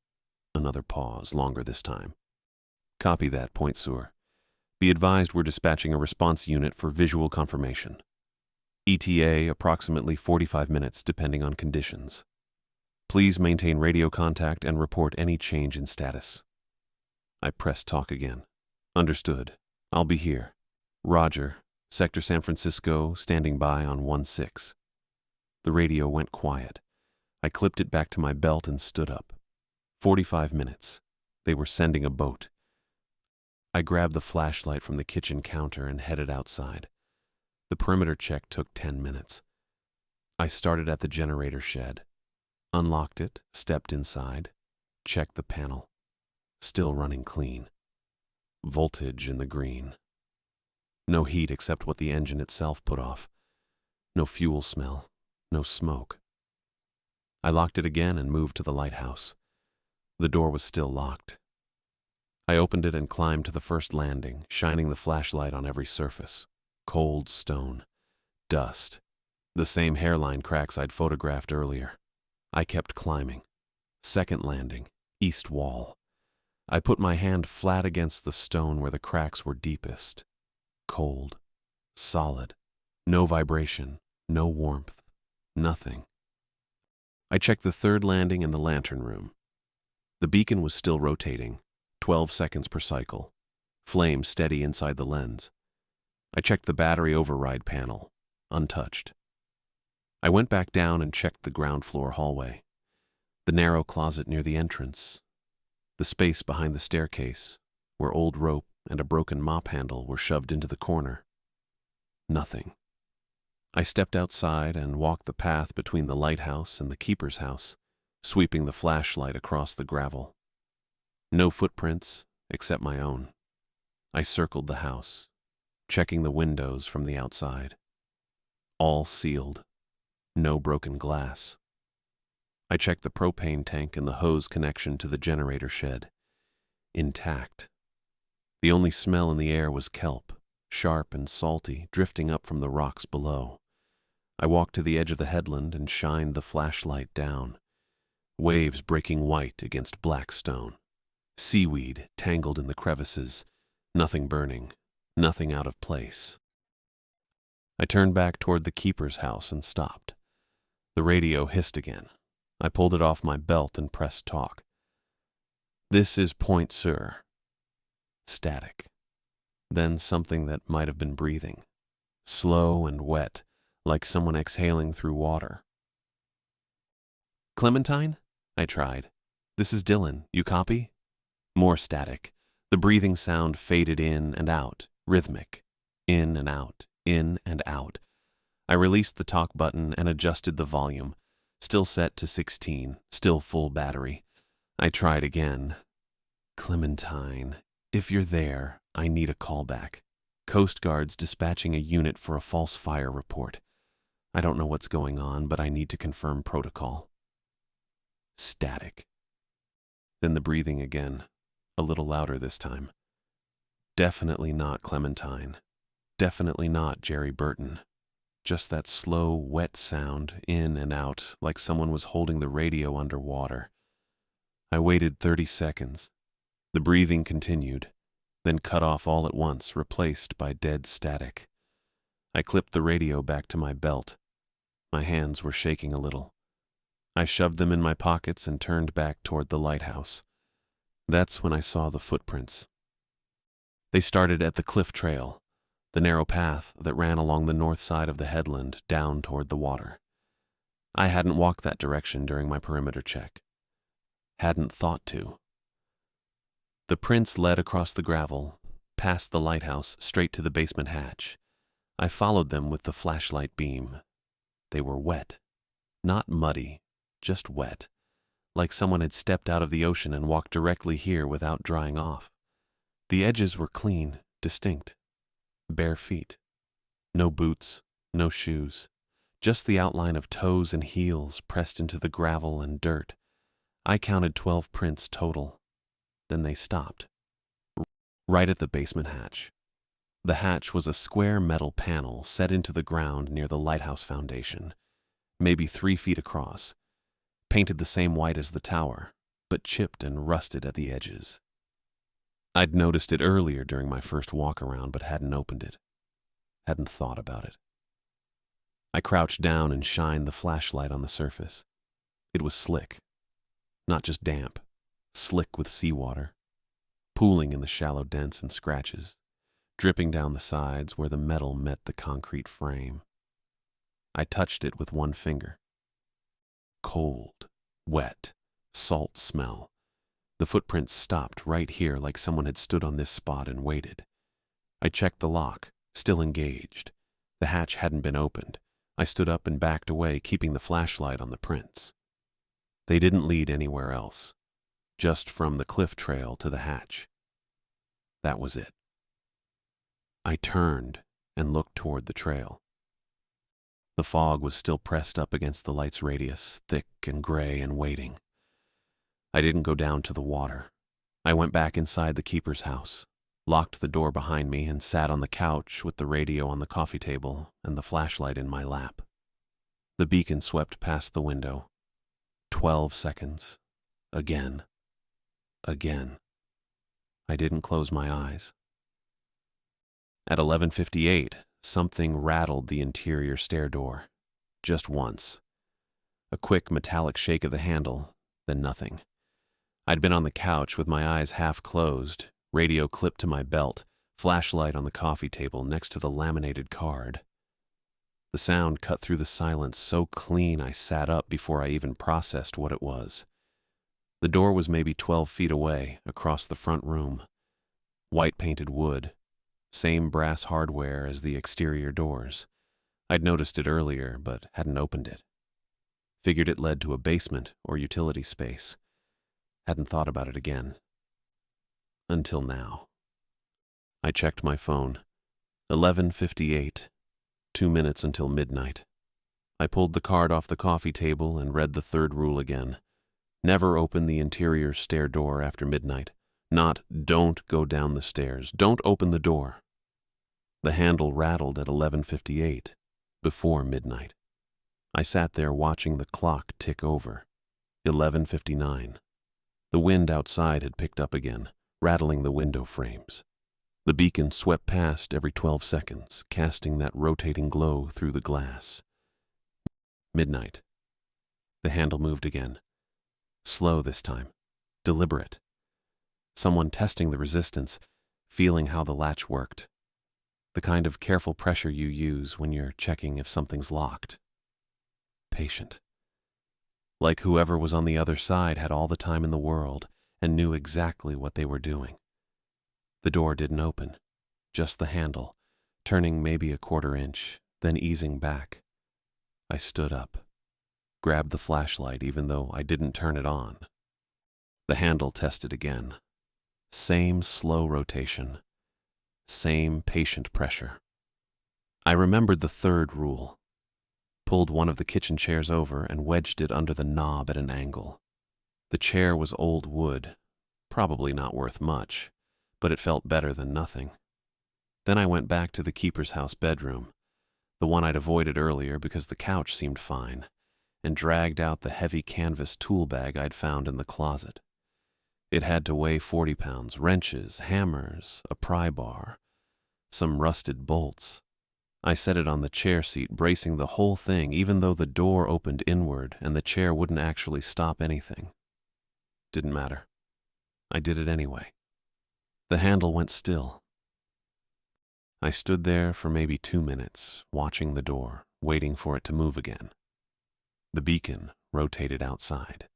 Another pause, longer this time. Copy that, Point Sur. Be advised we're dispatching a response unit for visual confirmation. ETA approximately 45 minutes depending on conditions. Please maintain radio contact and report any change in status. I pressed talk again. Understood. I'll be here. Roger. Sector San Francisco, standing by on 16. The radio went quiet. I clipped it back to my belt and stood up. 45 minutes. They were sending a boat. I grabbed the flashlight from the kitchen counter and headed outside. The perimeter check took 10 minutes. I started at the generator shed, unlocked it, stepped inside, checked the panel. Still running clean. Voltage in the green. No heat except what the engine itself put off. No fuel smell, no smoke. I locked it again and moved to the lighthouse. The door was still locked. I opened it and climbed to the first landing, shining the flashlight on every surface. Cold stone. Dust. The same hairline cracks I'd photographed earlier. I kept climbing. Second landing. East wall. I put my hand flat against the stone where the cracks were deepest. Cold. Solid. No vibration. No warmth. Nothing. I checked the third landing and the lantern room. The beacon was still rotating, 12 seconds per cycle. Flame steady inside the lens. I checked the battery override panel, untouched. I went back down and checked the ground floor hallway. The narrow closet near the entrance. The space behind the staircase, where old rope and a broken mop handle were shoved into the corner. Nothing. I stepped outside and walked the path between the lighthouse and the keeper's house, sweeping the flashlight across the gravel. No footprints, except my own. I circled the house, checking the windows from the outside. All sealed. No broken glass. I checked the propane tank and the hose connection to the generator shed. Intact. The only smell in the air was kelp, sharp and salty, drifting up from the rocks below. I walked to the edge of the headland and shined the flashlight down. Waves breaking white against black stone. Seaweed tangled in the crevices. Nothing burning. Nothing out of place. I turned back toward the keeper's house and stopped. The radio hissed again. I pulled it off my belt and pressed talk. This is Point Sur. Static. Then something that might have been breathing. Slow and wet, like someone exhaling through water. Clementine? I tried. This is Dylan. You copy? More static. The breathing sound faded in and out, rhythmic. In and out, in and out. I released the talk button and adjusted the volume. Still set to 16, still full battery. I tried again. Clementine, if you're there, I need a callback. Coast Guard's dispatching a unit for a false fire report. I don't know what's going on, but I need to confirm protocol. Static. Then the breathing again, a little louder this time. Definitely not Clementine. Definitely not Jerry Burton. Just that slow, wet sound, in and out, like someone was holding the radio underwater. I waited 30 seconds. The breathing continued, then cut off all at once, replaced by dead static. I clipped the radio back to my belt. My hands were shaking a little. I shoved them in my pockets and turned back toward the lighthouse. That's when I saw the footprints. They started at the cliff trail, the narrow path that ran along the north side of the headland down toward the water. I hadn't walked that direction during my perimeter check. Hadn't thought to. The prints led across the gravel, past the lighthouse, straight to the basement hatch. I followed them with the flashlight beam. They were wet. Not muddy, just wet, like someone had stepped out of the ocean and walked directly here without drying off. The edges were clean, distinct. Bare feet. No boots, no shoes. Just the outline of toes and heels pressed into the gravel and dirt. I counted 12 prints total. Then they stopped. Right at the basement hatch. The hatch was a square metal panel set into the ground near the lighthouse foundation, maybe 3 feet across, painted the same white as the tower, but chipped and rusted at the edges. I'd noticed it earlier during my first walk around, but hadn't opened it. Hadn't thought about it. I crouched down and shined the flashlight on the surface. It was slick. Not just damp, slick with seawater, pooling in the shallow dents and scratches, dripping down the sides where the metal met the concrete frame. I touched it with one finger. Cold, wet, salt smell. The footprints stopped right here like someone had stood on this spot and waited. I checked the lock, still engaged. The hatch hadn't been opened. I stood up and backed away, keeping the flashlight on the prints. They didn't lead anywhere else, just from the cliff trail to the hatch. That was it. I turned and looked toward the trail. The fog was still pressed up against the light's radius, thick and gray and waiting. I didn't go down to the water. I went back inside the keeper's house, locked the door behind me, and sat on the couch with the radio on the coffee table and the flashlight in my lap. The beacon swept past the window. 12 seconds. Again. Again. I didn't close my eyes. At 11:58, something rattled the interior stair door. Just once. A quick metallic shake of the handle, then nothing. I'd been on the couch with my eyes half closed, radio clipped to my belt, flashlight on the coffee table next to the laminated card. The sound cut through the silence so clean I sat up before I even processed what it was. The door was maybe 12 feet away, across the front room. White-painted wood. Same brass hardware as the exterior doors. I'd noticed it earlier, but hadn't opened it. Figured it led to a basement or utility space. Hadn't thought about it again. Until now. I checked my phone. 11:58. 2 minutes until midnight. I pulled the card off the coffee table and read the third rule again. Never open the interior stair door after midnight. Not, don't go down the stairs. Don't open the door. The handle rattled at 11:58, before midnight. I sat there watching the clock tick over. 11:59. The wind outside had picked up again, rattling the window frames. The beacon swept past every 12 seconds, casting that rotating glow through the glass. Midnight. The handle moved again. Slow this time. Deliberate. Someone testing the resistance, feeling how the latch worked. The kind of careful pressure you use when you're checking if something's locked. Patient. Like whoever was on the other side had all the time in the world and knew exactly what they were doing. The door didn't open, just the handle, turning maybe a quarter inch, then easing back. I stood up, grabbed the flashlight even though I didn't turn it on. The handle tested again. Same slow rotation. Same patient pressure. I remembered the third rule. Pulled one of the kitchen chairs over and wedged it under the knob at an angle. The chair was old wood, probably not worth much, but it felt better than nothing. Then I went back to the keeper's house bedroom, the one I'd avoided earlier because the couch seemed fine, and dragged out the heavy canvas tool bag I'd found in the closet. It had to weigh 40 pounds, wrenches, hammers, a pry bar, some rusted bolts. I set it on the chair seat, bracing the whole thing, even though the door opened inward and the chair wouldn't actually stop anything. Didn't matter. I did it anyway. The handle went still. I stood there for maybe 2 minutes, watching the door, waiting for it to move again. The beacon rotated outside.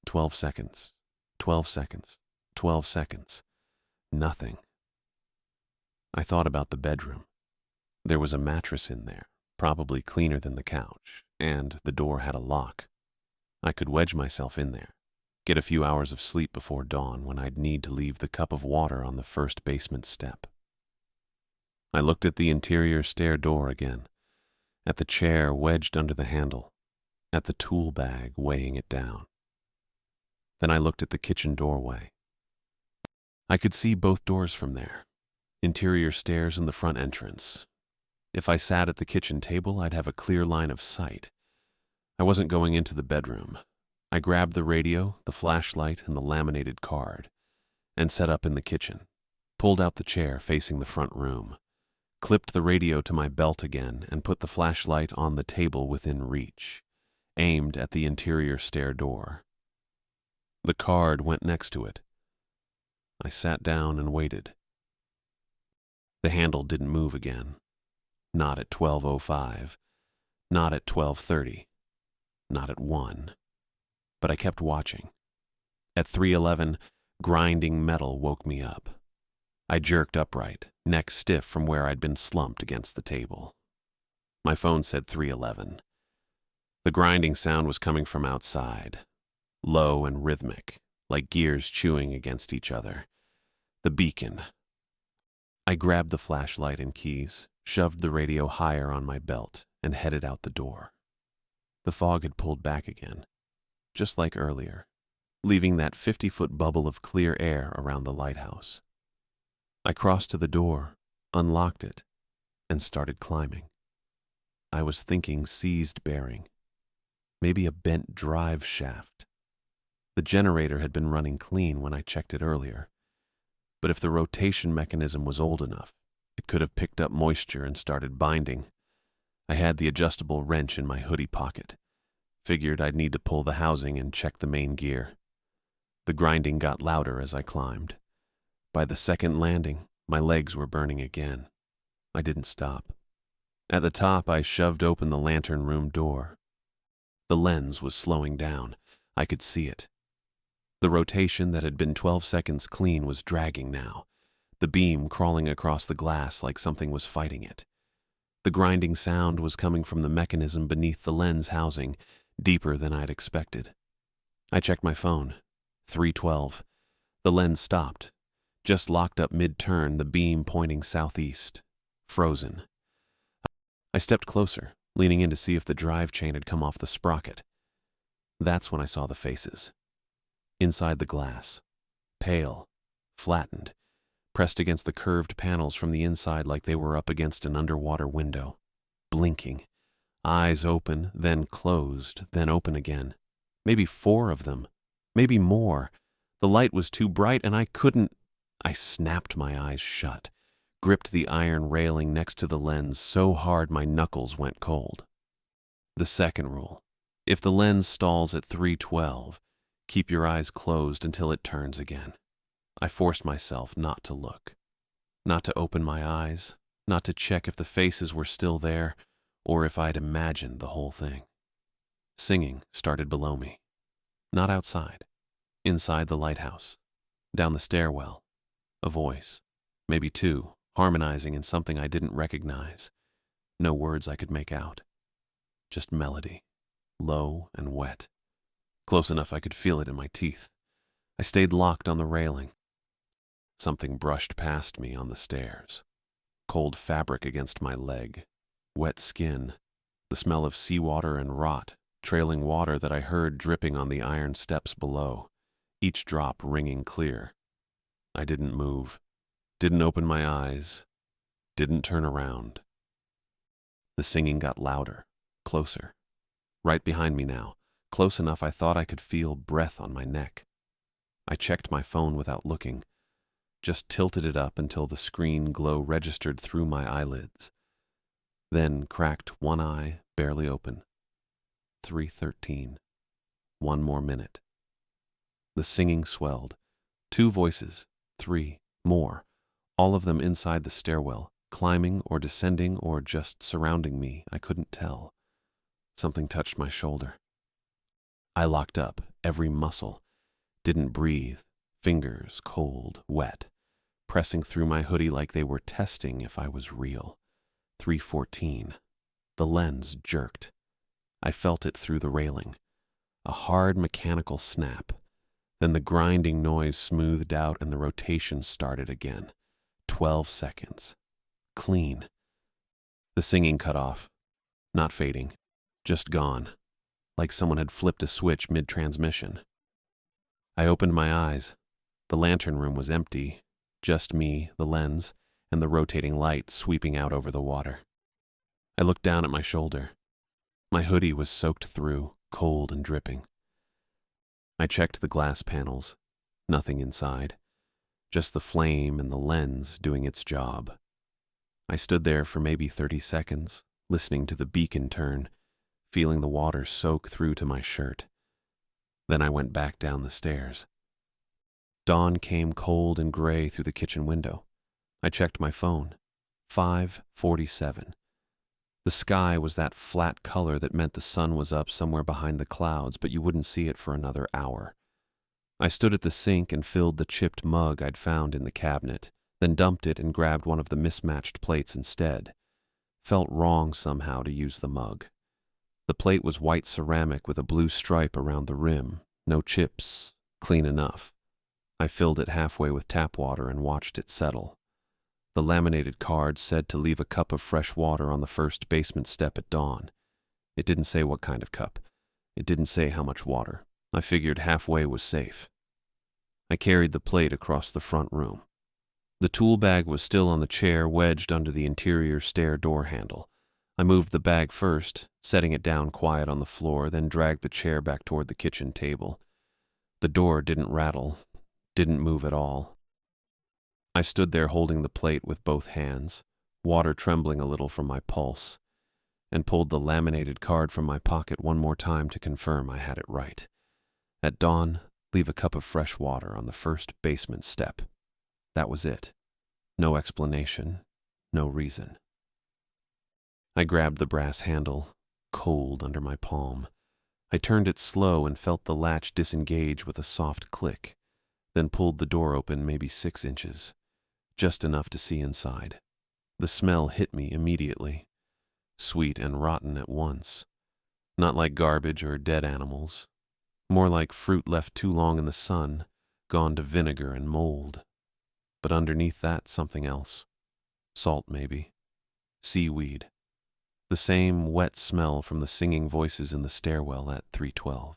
12 seconds, 12 seconds, 12 seconds. Nothing. I thought about the bedroom. There was a mattress in there, probably cleaner than the couch, and the door had a lock. I could wedge myself in there, get a few hours of sleep before dawn when I'd need to leave the cup of water on the first basement step. I looked at the interior stair door again, at the chair wedged under the handle, at the tool bag weighing it down. Then I looked at the kitchen doorway. I could see both doors from there, interior stairs and the front entrance. If I sat at the kitchen table, I'd have a clear line of sight. I wasn't going into the bedroom. I grabbed the radio, the flashlight, and the laminated card, and set up in the kitchen, pulled out the chair facing the front room, clipped the radio to my belt again, and put the flashlight on the table within reach, aimed at the interior stair door. The card went next to it. I sat down and waited. The handle didn't move again. Not at 12:05, not at 12:30, not at 1. But I kept watching. At 3:11, grinding metal woke me up. I jerked upright, neck stiff from where I'd been slumped against the table. My phone said 3:11. The grinding sound was coming from outside, low and rhythmic, like gears chewing against each other. The beacon. I grabbed the flashlight and keys, shoved the radio higher on my belt, and headed out the door. The fog had pulled back again, just like earlier, leaving that 50-foot bubble of clear air around the lighthouse. I crossed to the door, unlocked it, and started climbing. I was thinking seized bearing, maybe a bent drive shaft. The generator had been running clean when I checked it earlier, but if the rotation mechanism was old enough, it could have picked up moisture and started binding. I had the adjustable wrench in my hoodie pocket. Figured I'd need to pull the housing and check the main gear. The grinding got louder as I climbed. By the second landing, my legs were burning again. I didn't stop. At the top, I shoved open the lantern room door. The lens was slowing down. I could see it. The rotation that had been 12 seconds clean was dragging now, the beam crawling across the glass like something was fighting it. The grinding sound was coming from the mechanism beneath the lens housing, deeper than I'd expected. I checked my phone. 3:12. The lens stopped, just locked up mid-turn, the beam pointing southeast. Frozen. I stepped closer, leaning in to see if the drive chain had come off the sprocket. That's when I saw the faces. Inside the glass. Pale. Flattened. Pressed against the curved panels from the inside like they were up against an underwater window. Blinking. Eyes open, then closed, then open again. Maybe 4 of them. Maybe more. The light was too bright and I couldn't. I snapped my eyes shut, gripped the iron railing next to the lens so hard my knuckles went cold. The second rule. If the lens stalls at 3:12, keep your eyes closed until it turns again. I forced myself not to look, not to open my eyes, not to check if the faces were still there, or if I'd imagined the whole thing. Singing started below me. Not outside. Inside the lighthouse. Down the stairwell. A voice. Maybe 2, harmonizing in something I didn't recognize. No words I could make out. Just melody. Low and wet. Close enough I could feel it in my teeth. I stayed locked on the railing. Something brushed past me on the stairs. Cold fabric against my leg. Wet skin. The smell of seawater and rot, trailing water that I heard dripping on the iron steps below, each drop ringing clear. I didn't move. Didn't open my eyes. Didn't turn around. The singing got louder, closer. Right behind me now, close enough I thought I could feel breath on my neck. I checked my phone without looking, just tilted it up until the screen glow registered through my eyelids. Then cracked one eye, barely open. 3:13. 1 more minute. The singing swelled. 2 voices, 3, more, all of them inside the stairwell, climbing or descending or just surrounding me, I couldn't tell. Something touched my shoulder. I locked up, every muscle. Didn't breathe, fingers cold, wet, pressing through my hoodie like they were testing if I was real. 3:14. The lens jerked. I felt it through the railing. A hard mechanical snap. Then the grinding noise smoothed out and the rotation started again. 12 seconds. Clean. The singing cut off. Not fading. Just gone. Like someone had flipped a switch mid-transmission. I opened my eyes. The lantern room was empty. Just me, the lens, and the rotating light sweeping out over the water. I looked down at my shoulder. My hoodie was soaked through, cold and dripping. I checked the glass panels. Nothing inside. Just the flame and the lens doing its job. I stood there for maybe 30 seconds, listening to the beacon turn, feeling the water soak through to my shirt. Then I went back down the stairs. Dawn came cold and gray through the kitchen window. I checked my phone. 5:47. The sky was that flat color that meant the sun was up somewhere behind the clouds, but you wouldn't see it for another hour. I stood at the sink and filled the chipped mug I'd found in the cabinet, then dumped it and grabbed one of the mismatched plates instead. Felt wrong somehow to use the mug. The plate was white ceramic with a blue stripe around the rim, no chips, clean enough. I filled it halfway with tap water and watched it settle. The laminated card said to leave a cup of fresh water on the first basement step at dawn. It didn't say what kind of cup. It didn't say how much water. I figured halfway was safe. I carried the plate across the front room. The tool bag was still on the chair wedged under the interior stair door handle. I moved the bag first, setting it down quiet on the floor, then dragged the chair back toward the kitchen table. The door didn't rattle, didn't move at all. I stood there holding the plate with both hands, water trembling a little from my pulse, and pulled the laminated card from my pocket one more time to confirm I had it right. At dawn, leave a cup of fresh water on the first basement step. That was it. No explanation, no reason. I grabbed the brass handle, cold under my palm. I turned it slow and felt the latch disengage with a soft click, then pulled the door open maybe 6 inches. Just enough to see inside. The smell hit me immediately. Sweet and rotten at once. Not like garbage or dead animals. More like fruit left too long in the sun, gone to vinegar and mold. But underneath that, something else. Salt, maybe. Seaweed. The same wet smell from the singing voices in the stairwell at 312.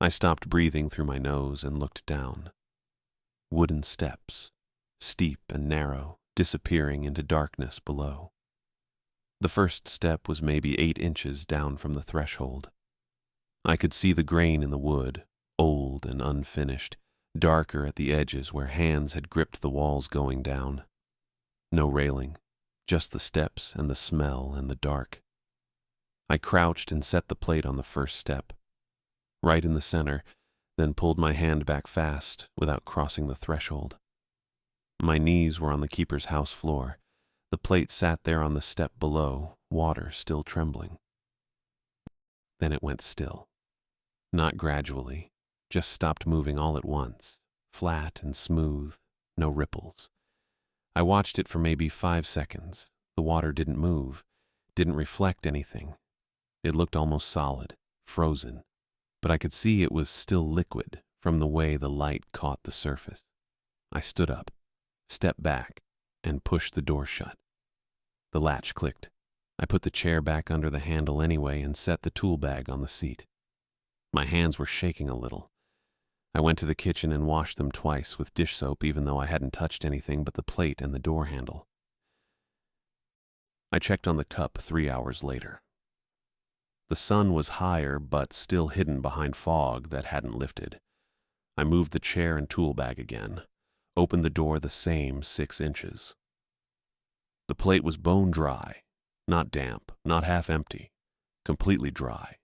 I stopped breathing through my nose and looked down. Wooden steps. Steep and narrow, disappearing into darkness below. The first step was maybe 8 inches down from the threshold. I could see the grain in the wood, old and unfinished, darker at the edges where hands had gripped the walls going down. No railing, just the steps and the smell and the dark. I crouched and set the plate on the first step, right in the center, then pulled my hand back fast without crossing the threshold. My knees were on the keeper's house floor. The plate sat there on the step below, water still trembling. Then it went still. Not gradually, just stopped moving all at once, flat and smooth, no ripples. I watched it for maybe 5 seconds. The water didn't move, didn't reflect anything. It looked almost solid, frozen, but I could see it was still liquid from the way the light caught the surface. I stood up, stepped back, and pushed the door shut. The latch clicked. I put the chair back under the handle anyway and set the tool bag on the seat. My hands were shaking a little. I went to the kitchen and washed them twice with dish soap even though I hadn't touched anything but the plate and the door handle. I checked on the cup 3 hours later. The sun was higher but still hidden behind fog that hadn't lifted. I moved the chair and tool bag again. Opened the door the same 6 inches. The plate was bone dry, not damp, not half empty, completely dry,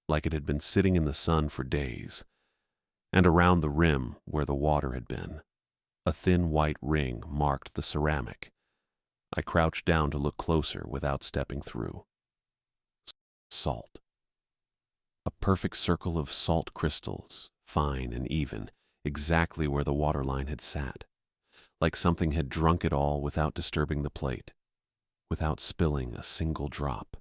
like it had been sitting in the sun for days. And around the rim, where the water had been, a thin white ring marked the ceramic. I crouched down to look closer without stepping through. Salt. A perfect circle of salt crystals, fine and even, exactly where the waterline had sat, like something had drunk it all without disturbing the plate, without spilling a single drop.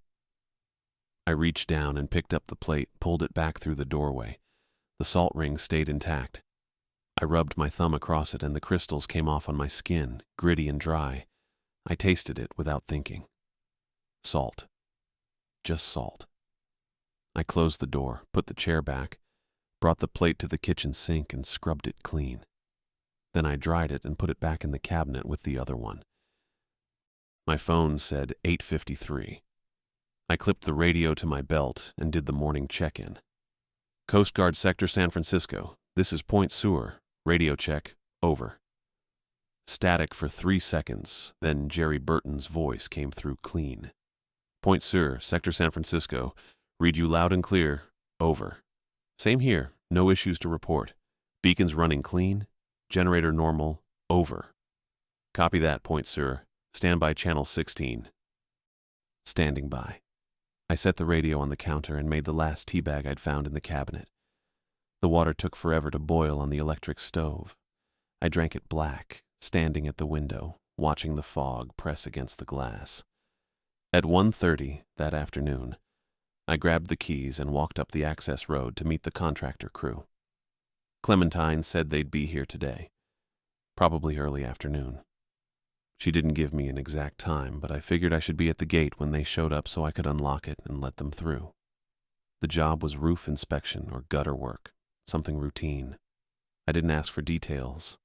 I reached down and picked up the plate, pulled it back through the doorway. The salt ring stayed intact. I rubbed my thumb across it and the crystals came off on my skin, gritty and dry. I tasted it without thinking. Salt. Just salt. I closed the door, put the chair back, brought the plate to the kitchen sink and scrubbed it clean. Then I dried it and put it back in the cabinet with the other one. My phone said 8:53. I clipped the radio to my belt and did the morning check-in. Coast Guard Sector San Francisco. This is Point Sewer. Radio check. Over. Static for 3 seconds, then Jerry Burton's voice came through clean. Point Sewer, Sector San Francisco. Read you loud and clear. Over. Same here. No issues to report. Beacons running clean. Generator normal. Over. Copy that, Point Sewer. Stand by channel 16. Standing by. I set the radio on the counter and made the last tea bag I'd found in the cabinet. The water took forever to boil on the electric stove. I drank it black, standing at the window, watching the fog press against the glass. At 1:30 that afternoon, I grabbed the keys and walked up the access road to meet the contractor crew. Clementine said they'd be here today, probably early afternoon. She didn't give me an exact time, but I figured I should be at the gate when they showed up so I could unlock it and let them through. The job was roof inspection or gutter work, something routine. I didn't ask for details.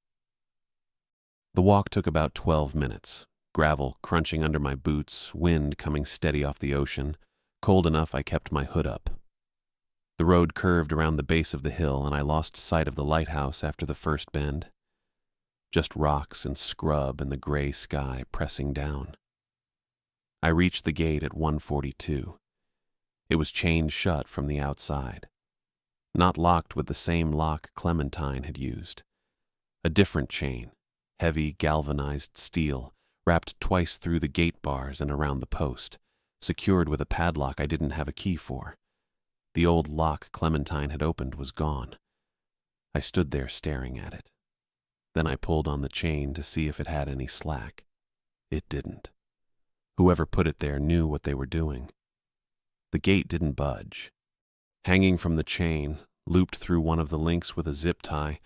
The walk took about 12 minutes, gravel crunching under my boots, wind coming steady off the ocean, cold enough I kept my hood up. The road curved around the base of the hill and I lost sight of the lighthouse after the first bend. Just rocks and scrub and the gray sky pressing down. I reached the gate at 1:42. It was chained shut from the outside. Not locked with the same lock Clementine had used. A different chain, heavy galvanized steel, wrapped twice through the gate bars and around the post, secured with a padlock I didn't have a key for. The old lock Clementine had opened was gone. I stood there staring at it. Then I pulled on the chain to see if it had any slack. It didn't. Whoever put it there knew what they were doing. The gate didn't budge. Hanging from the chain, looped through one of the links with a zip tie,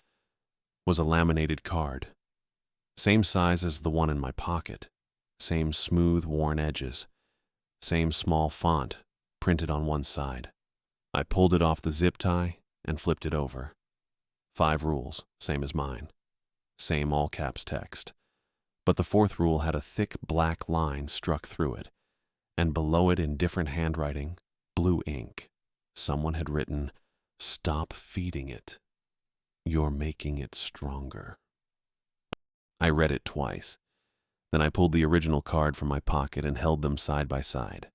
was a laminated card. Same size as the one in my pocket, same smooth, worn edges, same small font printed on one side. I pulled it off the zip tie and flipped it over. 5 rules, same as mine. Same all caps text. But the 4th rule had a thick black line struck through it, and below it in different handwriting, blue ink, someone had written, "Stop feeding it. You're making it stronger." I read it twice. Then I pulled the original card from my pocket and held them side by side.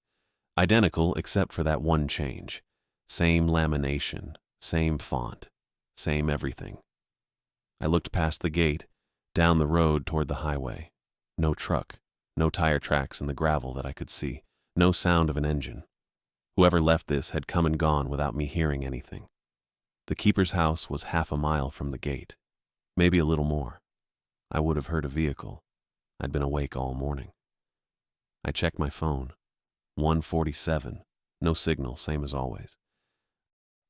Identical except for that one change. Same lamination, same font, same everything. I looked past the gate, down the road toward the highway. No truck, no tire tracks in the gravel that I could see, no sound of an engine. Whoever left this had come and gone without me hearing anything. The keeper's house was half a mile from the gate, maybe a little more. I would have heard a vehicle. I'd been awake all morning. I checked my phone. 1:47, no signal, same as always.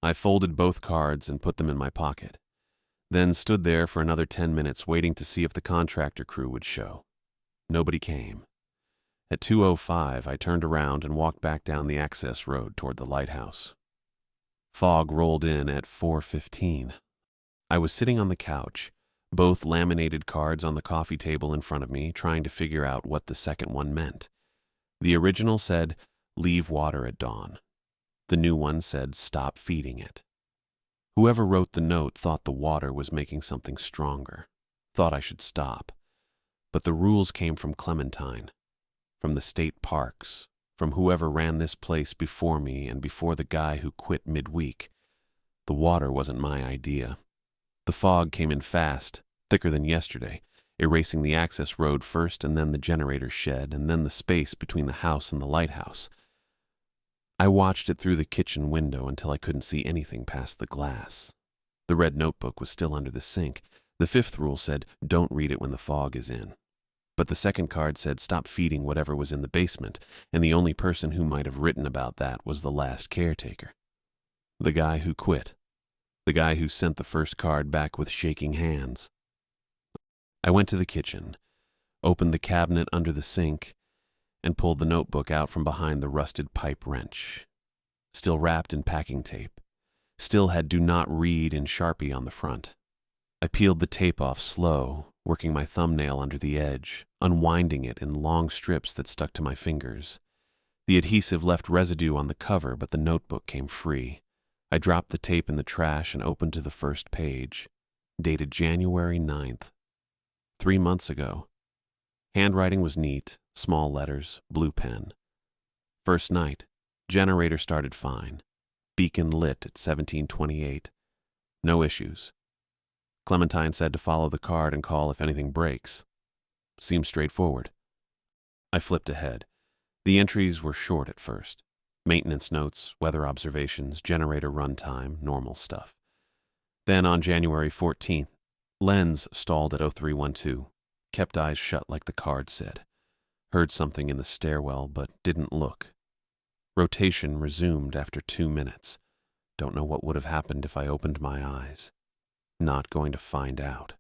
I folded both cards and put them in my pocket. Then stood there for another 10 minutes waiting to see if the contractor crew would show. Nobody came. At 2:05, I turned around and walked back down the access road toward the lighthouse. Fog rolled in at 4:15. I was sitting on the couch, both laminated cards on the coffee table in front of me, trying to figure out what the second one meant. The original said, "Leave water at dawn." The new one said, "Stop feeding it." Whoever wrote the note thought the water was making something stronger, thought I should stop. But the rules came from Clementine, from the state parks, from whoever ran this place before me and before the guy who quit midweek. The water wasn't my idea. The fog came in fast, thicker than yesterday, erasing the access road first and then the generator shed and then the space between the house and the lighthouse. I watched it through the kitchen window until I couldn't see anything past the glass. The red notebook was still under the sink. The fifth rule said, don't read it when the fog is in. But the second card said stop feeding whatever was in the basement, and the only person who might have written about that was the last caretaker. The guy who quit. The guy who sent the first card back with shaking hands. I went to the kitchen, opened the cabinet under the sink, and pulled the notebook out from behind the rusted pipe wrench. Still wrapped in packing tape. Still had "Do Not Read" in Sharpie on the front. I peeled the tape off slow, working my thumbnail under the edge, unwinding it in long strips that stuck to my fingers. The adhesive left residue on the cover, but the notebook came free. I dropped the tape in the trash and opened to the first page, dated January 9th. 3 months ago. Handwriting was neat, small letters, blue pen. First night, generator started fine. Beacon lit at 1728. No issues. Clementine said to follow the card and call if anything breaks. Seems straightforward. I flipped ahead. The entries were short at first. Maintenance notes, weather observations, generator runtime, normal stuff. Then on January 14th, lens stalled at 0312. Kept eyes shut like the card said. Heard something in the stairwell but didn't look. Rotation resumed after 2 minutes. Don't know what would have happened if I opened my eyes. Not going to find out.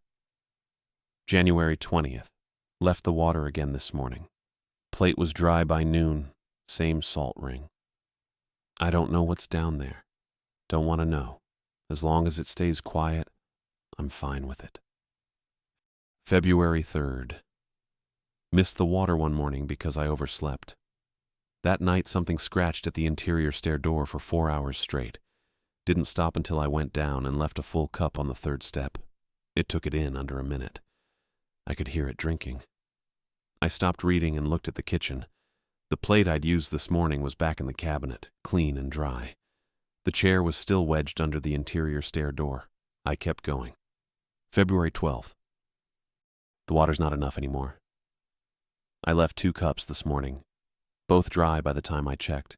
January 20th. Left the water again this morning. Plate was dry by noon. Same salt ring. I don't know what's down there. Don't want to know. As long as it stays quiet, I'm fine with it. February 3rd. Missed the water one morning because I overslept. That night something scratched at the interior stair door for 4 hours straight. Didn't stop until I went down and left a full cup on the third step. It took it in under a minute. I could hear it drinking. I stopped reading and looked at the kitchen. The plate I'd used this morning was back in the cabinet, clean and dry. The chair was still wedged under the interior stair door. I kept going. February 12th. The water's not enough anymore. I left 2 cups this morning, both dry by the time I checked.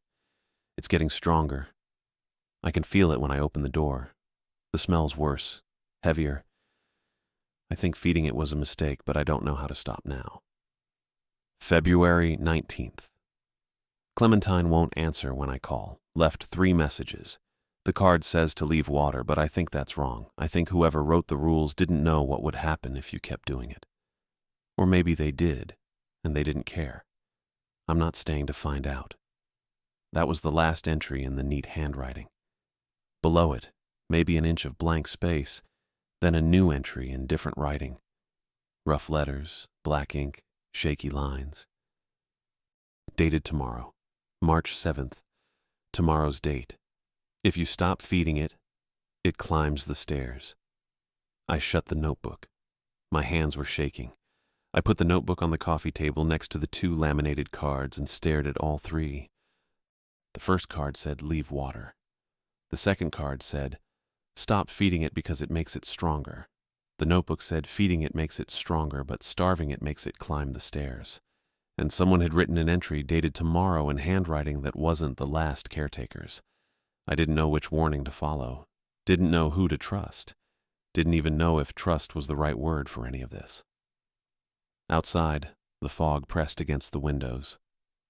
It's getting stronger. I can feel it when I open the door. The smell's worse, heavier. I think feeding it was a mistake, but I don't know how to stop now. February 19th. Clementine won't answer when I call. Left 3 messages. The card says to leave water, but I think that's wrong. I think whoever wrote the rules didn't know what would happen if you kept doing it. Or maybe they did, and they didn't care. I'm not staying to find out. That was the last entry in the neat handwriting. Below it, maybe an inch of blank space, then a new entry in different writing. Rough letters, black ink, shaky lines. Dated tomorrow, March 7th. Tomorrow's date. If you stop feeding it, it climbs the stairs. I shut the notebook. My hands were shaking. I put the notebook on the coffee table next to the 2 laminated cards and stared at all 3. The first card said, leave water. The second card said, stop feeding it because it makes it stronger. The notebook said, feeding it makes it stronger, but starving it makes it climb the stairs. And someone had written an entry dated tomorrow in handwriting that wasn't the last caretaker's. I didn't know which warning to follow. Didn't know who to trust. Didn't even know if trust was the right word for any of this. Outside, the fog pressed against the windows.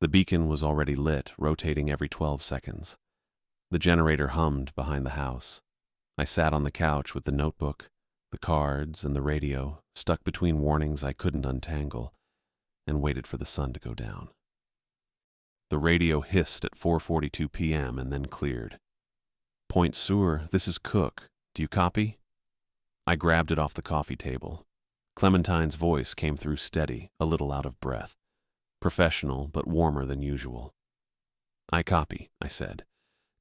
The beacon was already lit, rotating every 12 seconds. The generator hummed behind the house. I sat on the couch with the notebook, the cards, and the radio, stuck between warnings I couldn't untangle, and waited for the sun to go down. The radio hissed at 4:42 p.m. and then cleared. Point Sur, this is Cook. Do you copy? I grabbed it off the coffee table. Clementine's voice came through steady, a little out of breath. Professional, but warmer than usual. I copy, I said.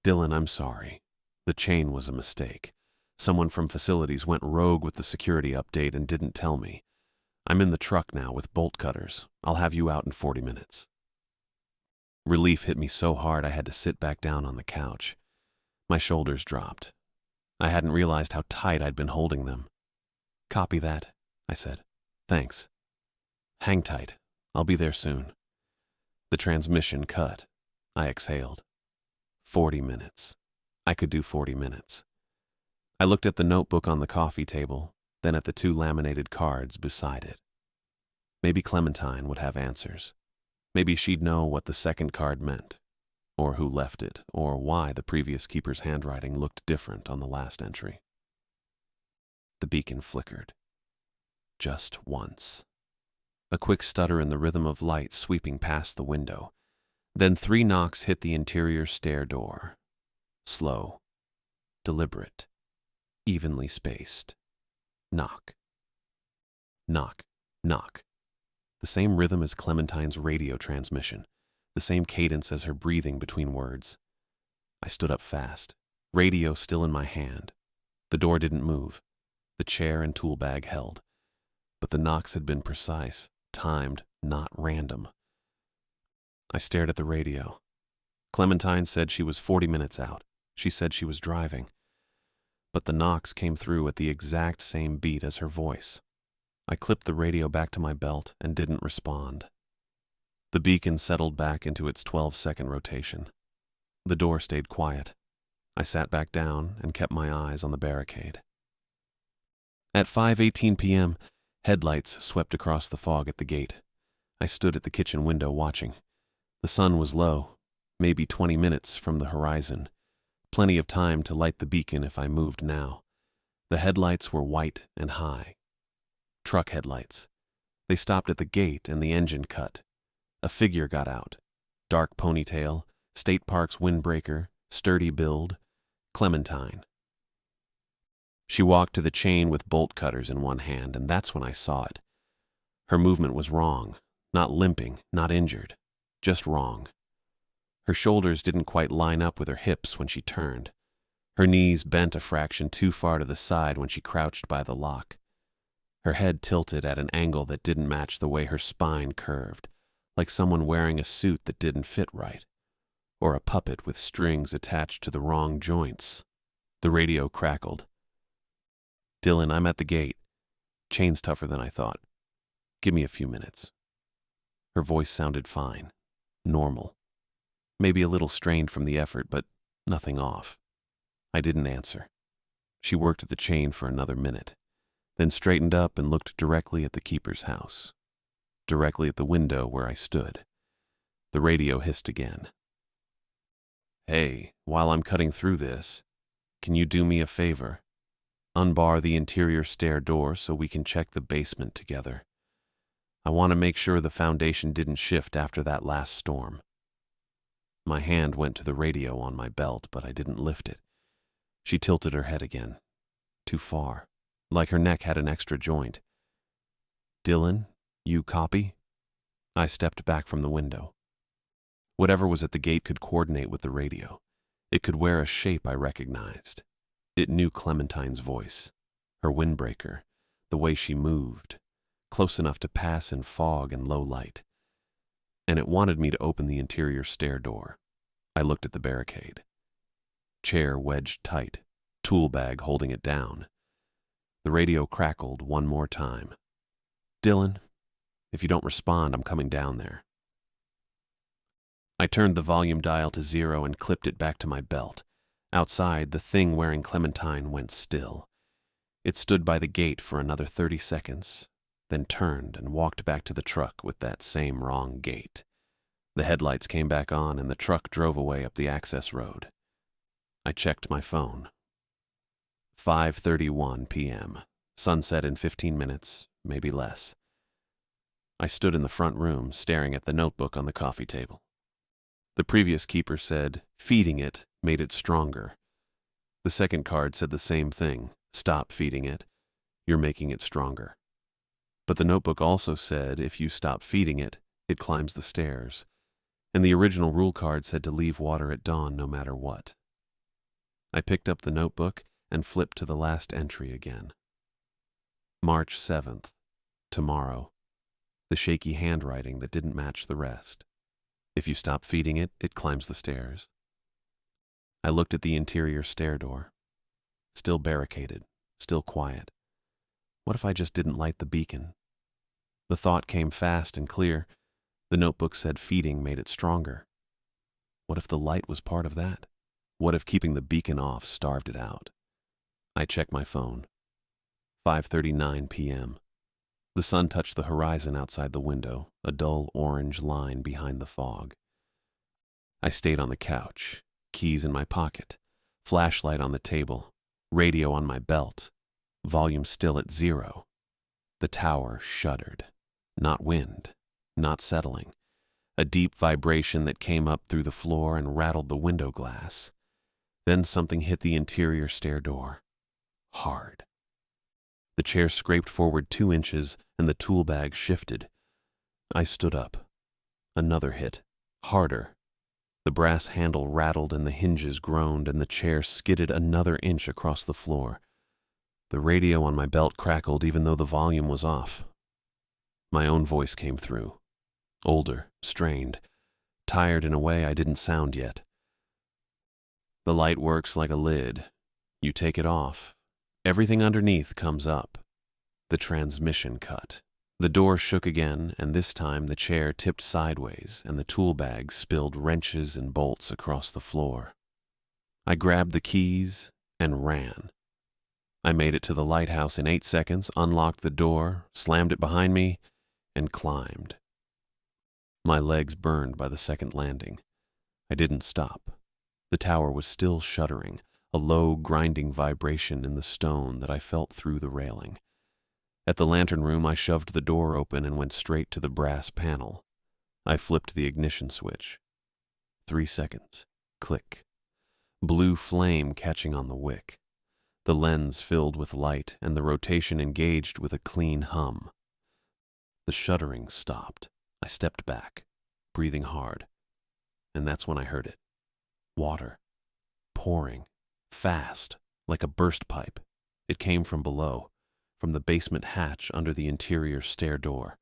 Dylan, I'm sorry. The chain was a mistake. Someone from facilities went rogue with the security update and didn't tell me. I'm in the truck now with bolt cutters. I'll have you out in 40 minutes. Relief hit me so hard I had to sit back down on the couch. My shoulders dropped. I hadn't realized how tight I'd been holding them. Copy that, I said. Thanks. Hang tight. I'll be there soon. The transmission cut. I exhaled. 40 minutes. I could do 40 minutes. I looked at the notebook on the coffee table, then at the 2 laminated cards beside it. Maybe Clementine would have answers. Maybe she'd know what the second card meant, or who left it, or why the previous keeper's handwriting looked different on the last entry. The beacon flickered. Just once. A quick stutter in the rhythm of light sweeping past the window. Then 3 knocks hit the interior stair door. Slow, deliberate, evenly spaced. Knock. Knock. Knock. The same rhythm as Clementine's radio transmission, the same cadence as her breathing between words. I stood up fast, radio still in my hand. The door didn't move. The chair and tool bag held. But the knocks had been precise, timed, not random. I stared at the radio. Clementine said she was 40 minutes out. She said she was driving. But the knocks came through at the exact same beat as her voice. I clipped the radio back to my belt and didn't respond. The beacon settled back into its 12-second rotation. The door stayed quiet. I sat back down and kept my eyes on the barricade. At 5:18 p.m., headlights swept across the fog at the gate. I stood at the kitchen window watching. The sun was low, maybe 20 minutes from the horizon. Plenty of time to light the beacon if I moved now. The headlights were white and high. Truck headlights. They stopped at the gate and the engine cut. A figure got out. Dark ponytail, State Park's windbreaker, sturdy build. Clementine. She walked to the chain with bolt cutters in one hand, and that's when I saw it. Her movement was wrong. Not limping, not injured. Just wrong. Her shoulders didn't quite line up with her hips when she turned. Her knees bent a fraction too far to the side when she crouched by the lock. Her head tilted at an angle that didn't match the way her spine curved, like someone wearing a suit that didn't fit right, or a puppet with strings attached to the wrong joints. The radio crackled. "Dylan, I'm at the gate. Chain's tougher than I thought. Give me a few minutes." Her voice sounded fine, normal. Maybe a little strained from the effort, but nothing off. I didn't answer. She worked at the chain for another minute, then straightened up and looked directly at the keeper's house, directly at the window where I stood. The radio hissed again. "Hey, while I'm cutting through this, can you do me a favor? Unbar the interior stair door so we can check the basement together. I want to make sure the foundation didn't shift after that last storm." My hand went to the radio on my belt, but I didn't lift it. She tilted her head again. Too far, like her neck had an extra joint. "Dylan, you copy?" I stepped back from the window. Whatever was at the gate could coordinate with the radio. It could wear a shape I recognized. It knew Clementine's voice, her windbreaker, the way she moved, close enough to pass in fog and low light. And it wanted me to open the interior stair door. I looked at the barricade. Chair wedged tight, tool bag holding it down. The radio crackled one more time. "Dylan, if you don't respond, I'm coming down there." I turned the volume dial to 0 and clipped it back to my belt. Outside, the thing wearing Clementine went still. It stood by the gate for another 30 seconds, then turned and walked back to the truck with that same wrong gait. The headlights came back on and the truck drove away up the access road. I checked my phone. 5:31 p.m. Sunset in 15 minutes, maybe less. I stood in the front room, staring at the notebook on the coffee table. The previous keeper said, "Feeding it made it stronger." The second card said the same thing. "Stop feeding it. You're making it stronger." But the notebook also said, if you stop feeding it, it climbs the stairs. And the original rule card said to leave water at dawn no matter what. I picked up the notebook and flipped to the last entry again. March 7th, tomorrow. The shaky handwriting that didn't match the rest. If you stop feeding it, it climbs the stairs. I looked at the interior stair door. Still barricaded, still quiet. What if I just didn't light the beacon? The thought came fast and clear. The notebook said feeding made it stronger. What if the light was part of that? What if keeping the beacon off starved it out? I checked my phone. 5:39 p.m. The sun touched the horizon outside the window, a dull orange line behind the fog. I stayed on the couch, keys in my pocket, flashlight on the table, radio on my belt, volume still at 0. The tower shuddered. Not wind, not settling. A deep vibration that came up through the floor and rattled the window glass. Then something hit the interior stair door. Hard. The chair scraped forward 2 inches and the tool bag shifted. I stood up. Another hit. Harder. The brass handle rattled and the hinges groaned and the chair skidded another inch across the floor. The radio on my belt crackled even though the volume was off. My own voice came through. Older, strained, tired in a way I didn't sound yet. The light works like a lid. You take it off. Everything underneath comes up. The transmission cut. The door shook again, and this time the chair tipped sideways and the tool bag spilled wrenches and bolts across the floor. I grabbed the keys and ran. I made it to the lighthouse in 8 seconds, unlocked the door, slammed it behind me, and climbed. My legs burned by the second landing. I didn't stop. The tower was still shuddering, a low, grinding vibration in the stone that I felt through the railing. At the lantern room, I shoved the door open and went straight to the brass panel. I flipped the ignition switch. 3 seconds. Click. Blue flame catching on the wick. The lens filled with light and the rotation engaged with a clean hum. The shuddering stopped. I stepped back, breathing hard. And that's when I heard it. Water. Pouring. Fast, like a burst pipe. It came from below, from the basement hatch under the interior stair door.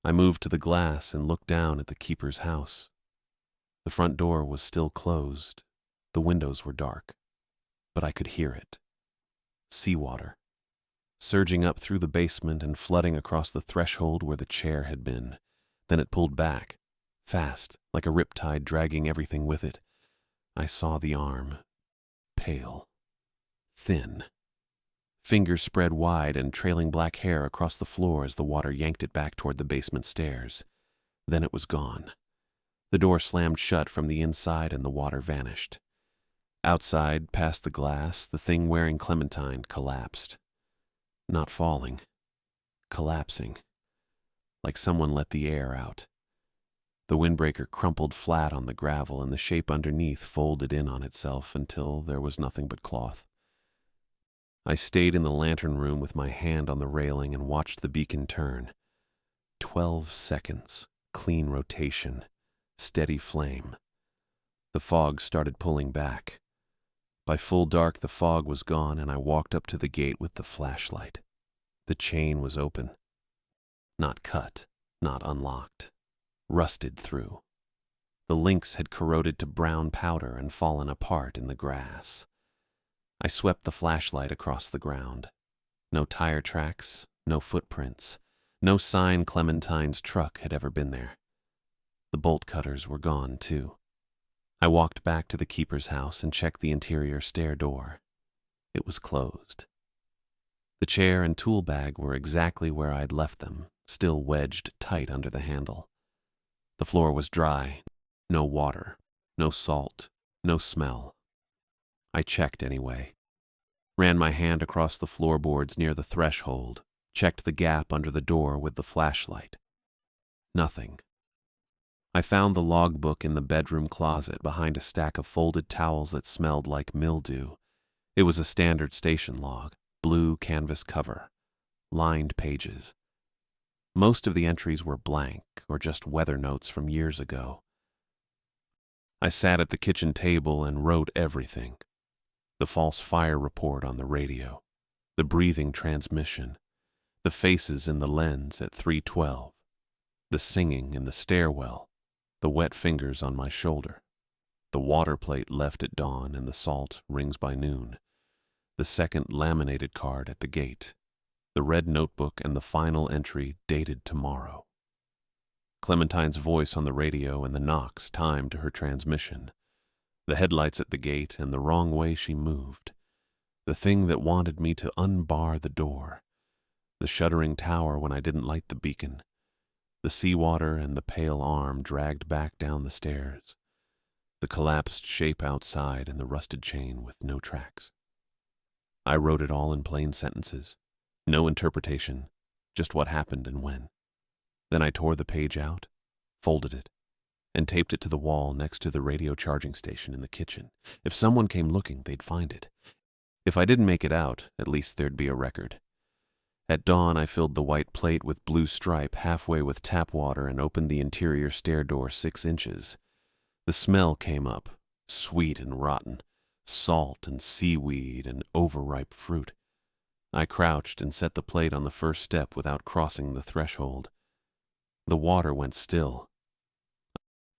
I moved to the glass and looked down at the keeper's house. The front door was still closed. The windows were dark, but I could hear it. Seawater, surging up through the basement and flooding across the threshold where the chair had been. Then it pulled back, fast, like a riptide dragging everything with it. I saw the arm, pale, thin. Fingers spread wide and trailing black hair across the floor as the water yanked it back toward the basement stairs. Then it was gone. The door slammed shut from the inside and the water vanished. Outside, past the glass, the thing wearing Clementine collapsed. Not falling. Collapsing. Like someone let the air out. The windbreaker crumpled flat on the gravel and the shape underneath folded in on itself until there was nothing but cloth. I stayed in the lantern room with my hand on the railing and watched the beacon turn. 12 seconds, clean rotation, steady flame. The fog started pulling back. By full dark, the fog was gone, and I walked up to the gate with the flashlight. The chain was open. Not cut, not unlocked. Rusted through. The links had corroded to brown powder and fallen apart in the grass. I swept the flashlight across the ground. No tire tracks, no footprints, no sign Clementine's truck had ever been there. The bolt cutters were gone, too. I walked back to the keeper's house and checked the interior stair door. It was closed. The chair and tool bag were exactly where I'd left them, still wedged tight under the handle. The floor was dry, no water, no salt, no smell. I checked anyway. Ran my hand across the floorboards near the threshold, checked the gap under the door with the flashlight. Nothing. I found the logbook in the bedroom closet behind a stack of folded towels that smelled like mildew. It was a standard station log, blue canvas cover, lined pages. Most of the entries were blank or just weather notes from years ago. I sat at the kitchen table and wrote everything. The false fire report on the radio, the breathing transmission, the faces in the lens at 3:12, the singing in the stairwell, the wet fingers on my shoulder, the water plate left at dawn and the salt rings by noon, the second laminated card at the gate, the red notebook, and the final entry dated tomorrow. Clementine's voice on the radio and the knocks timed to her transmission. The headlights at the gate and the wrong way she moved. The thing that wanted me to unbar the door. The shuddering tower when I didn't light the beacon. The seawater and the pale arm dragged back down the stairs. The collapsed shape outside and the rusted chain with no tracks. I wrote it all in plain sentences. No interpretation, just what happened and when. Then I tore the page out, folded it, and taped it to the wall next to the radio charging station in the kitchen. If someone came looking, they'd find it. If I didn't make it out, at least there'd be a record. At dawn, I filled the white plate with blue stripe halfway with tap water and opened the interior stair door 6 inches. The smell came up, sweet and rotten, salt and seaweed and overripe fruit. I crouched and set the plate on the first step without crossing the threshold. The water went still.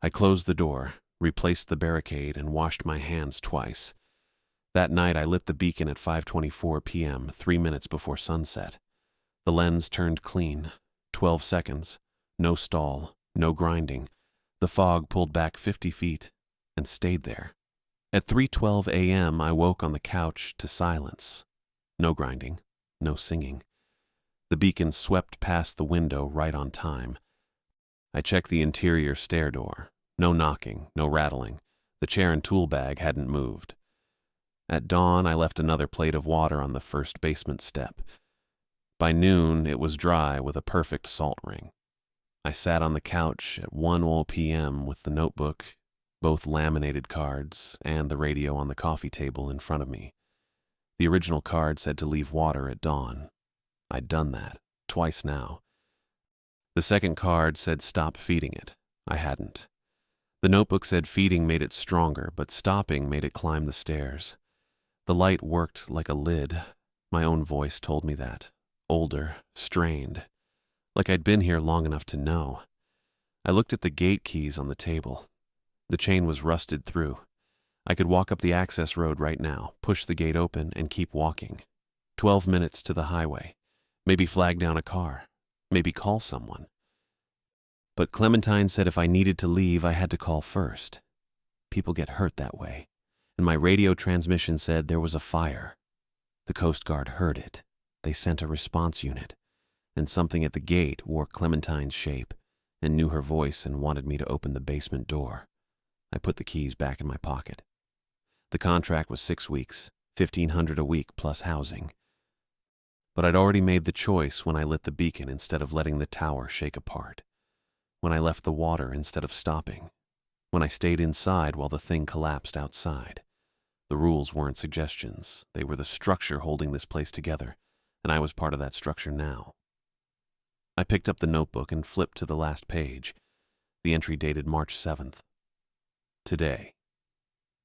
I closed the door, replaced the barricade, and washed my hands twice. That night I lit the beacon at 5:24 p.m., 3 minutes before sunset. The lens turned clean, 12 seconds, no stall, no grinding. The fog pulled back 50 feet and stayed there. At 3:12 a.m. I woke on the couch to silence. No grinding, no singing. The beacon swept past the window right on time. I checked the interior stair door. No knocking, no rattling. The chair and tool bag hadn't moved. At dawn, I left another plate of water on the first basement step. By noon, it was dry with a perfect salt ring. I sat on the couch at 1 p.m. with the notebook, both laminated cards, and the radio on the coffee table in front of me. The original card said to leave water at dawn. I'd done that, twice now. The second card said stop feeding it. I hadn't. The notebook said feeding made it stronger, but stopping made it climb the stairs. The light worked like a lid. My own voice told me that. Older, strained, like I'd been here long enough to know. I looked at the gate keys on the table. The chain was rusted through. I could walk up the access road right now, push the gate open, and keep walking. 12 minutes to the highway. Maybe flag down a car. Maybe call someone. But Clementine said if I needed to leave, I had to call first. People get hurt that way. And my radio transmission said there was a fire. The Coast Guard heard it. They sent a response unit, and something at the gate wore Clementine's shape and knew her voice and wanted me to open the basement door. I put the keys back in my pocket. The contract was 6 weeks, $1,500 a week plus housing. But I'd already made the choice when I lit the beacon instead of letting the tower shake apart. When I left the water instead of stopping. When I stayed inside while the thing collapsed outside. The rules weren't suggestions. They were the structure holding this place together. And I was part of that structure now. I picked up the notebook and flipped to the last page. The entry dated March 7th. Today.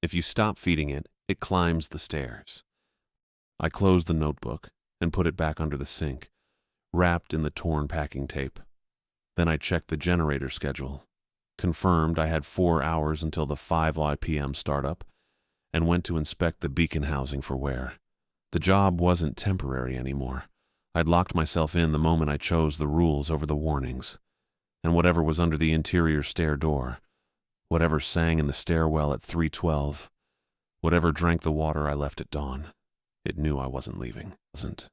If you stop feeding it, it climbs the stairs. I closed the notebook and put it back under the sink, wrapped in the torn packing tape. Then I checked the generator schedule, confirmed I had 4 hours until the 5 p.m. startup, and went to inspect the beacon housing for wear. The job wasn't temporary anymore. I'd locked myself in the moment I chose the rules over the warnings. And whatever was under the interior stair door, whatever sang in the stairwell at 3:12, whatever drank the water I left at dawn, it knew I wasn't leaving. Wasn't.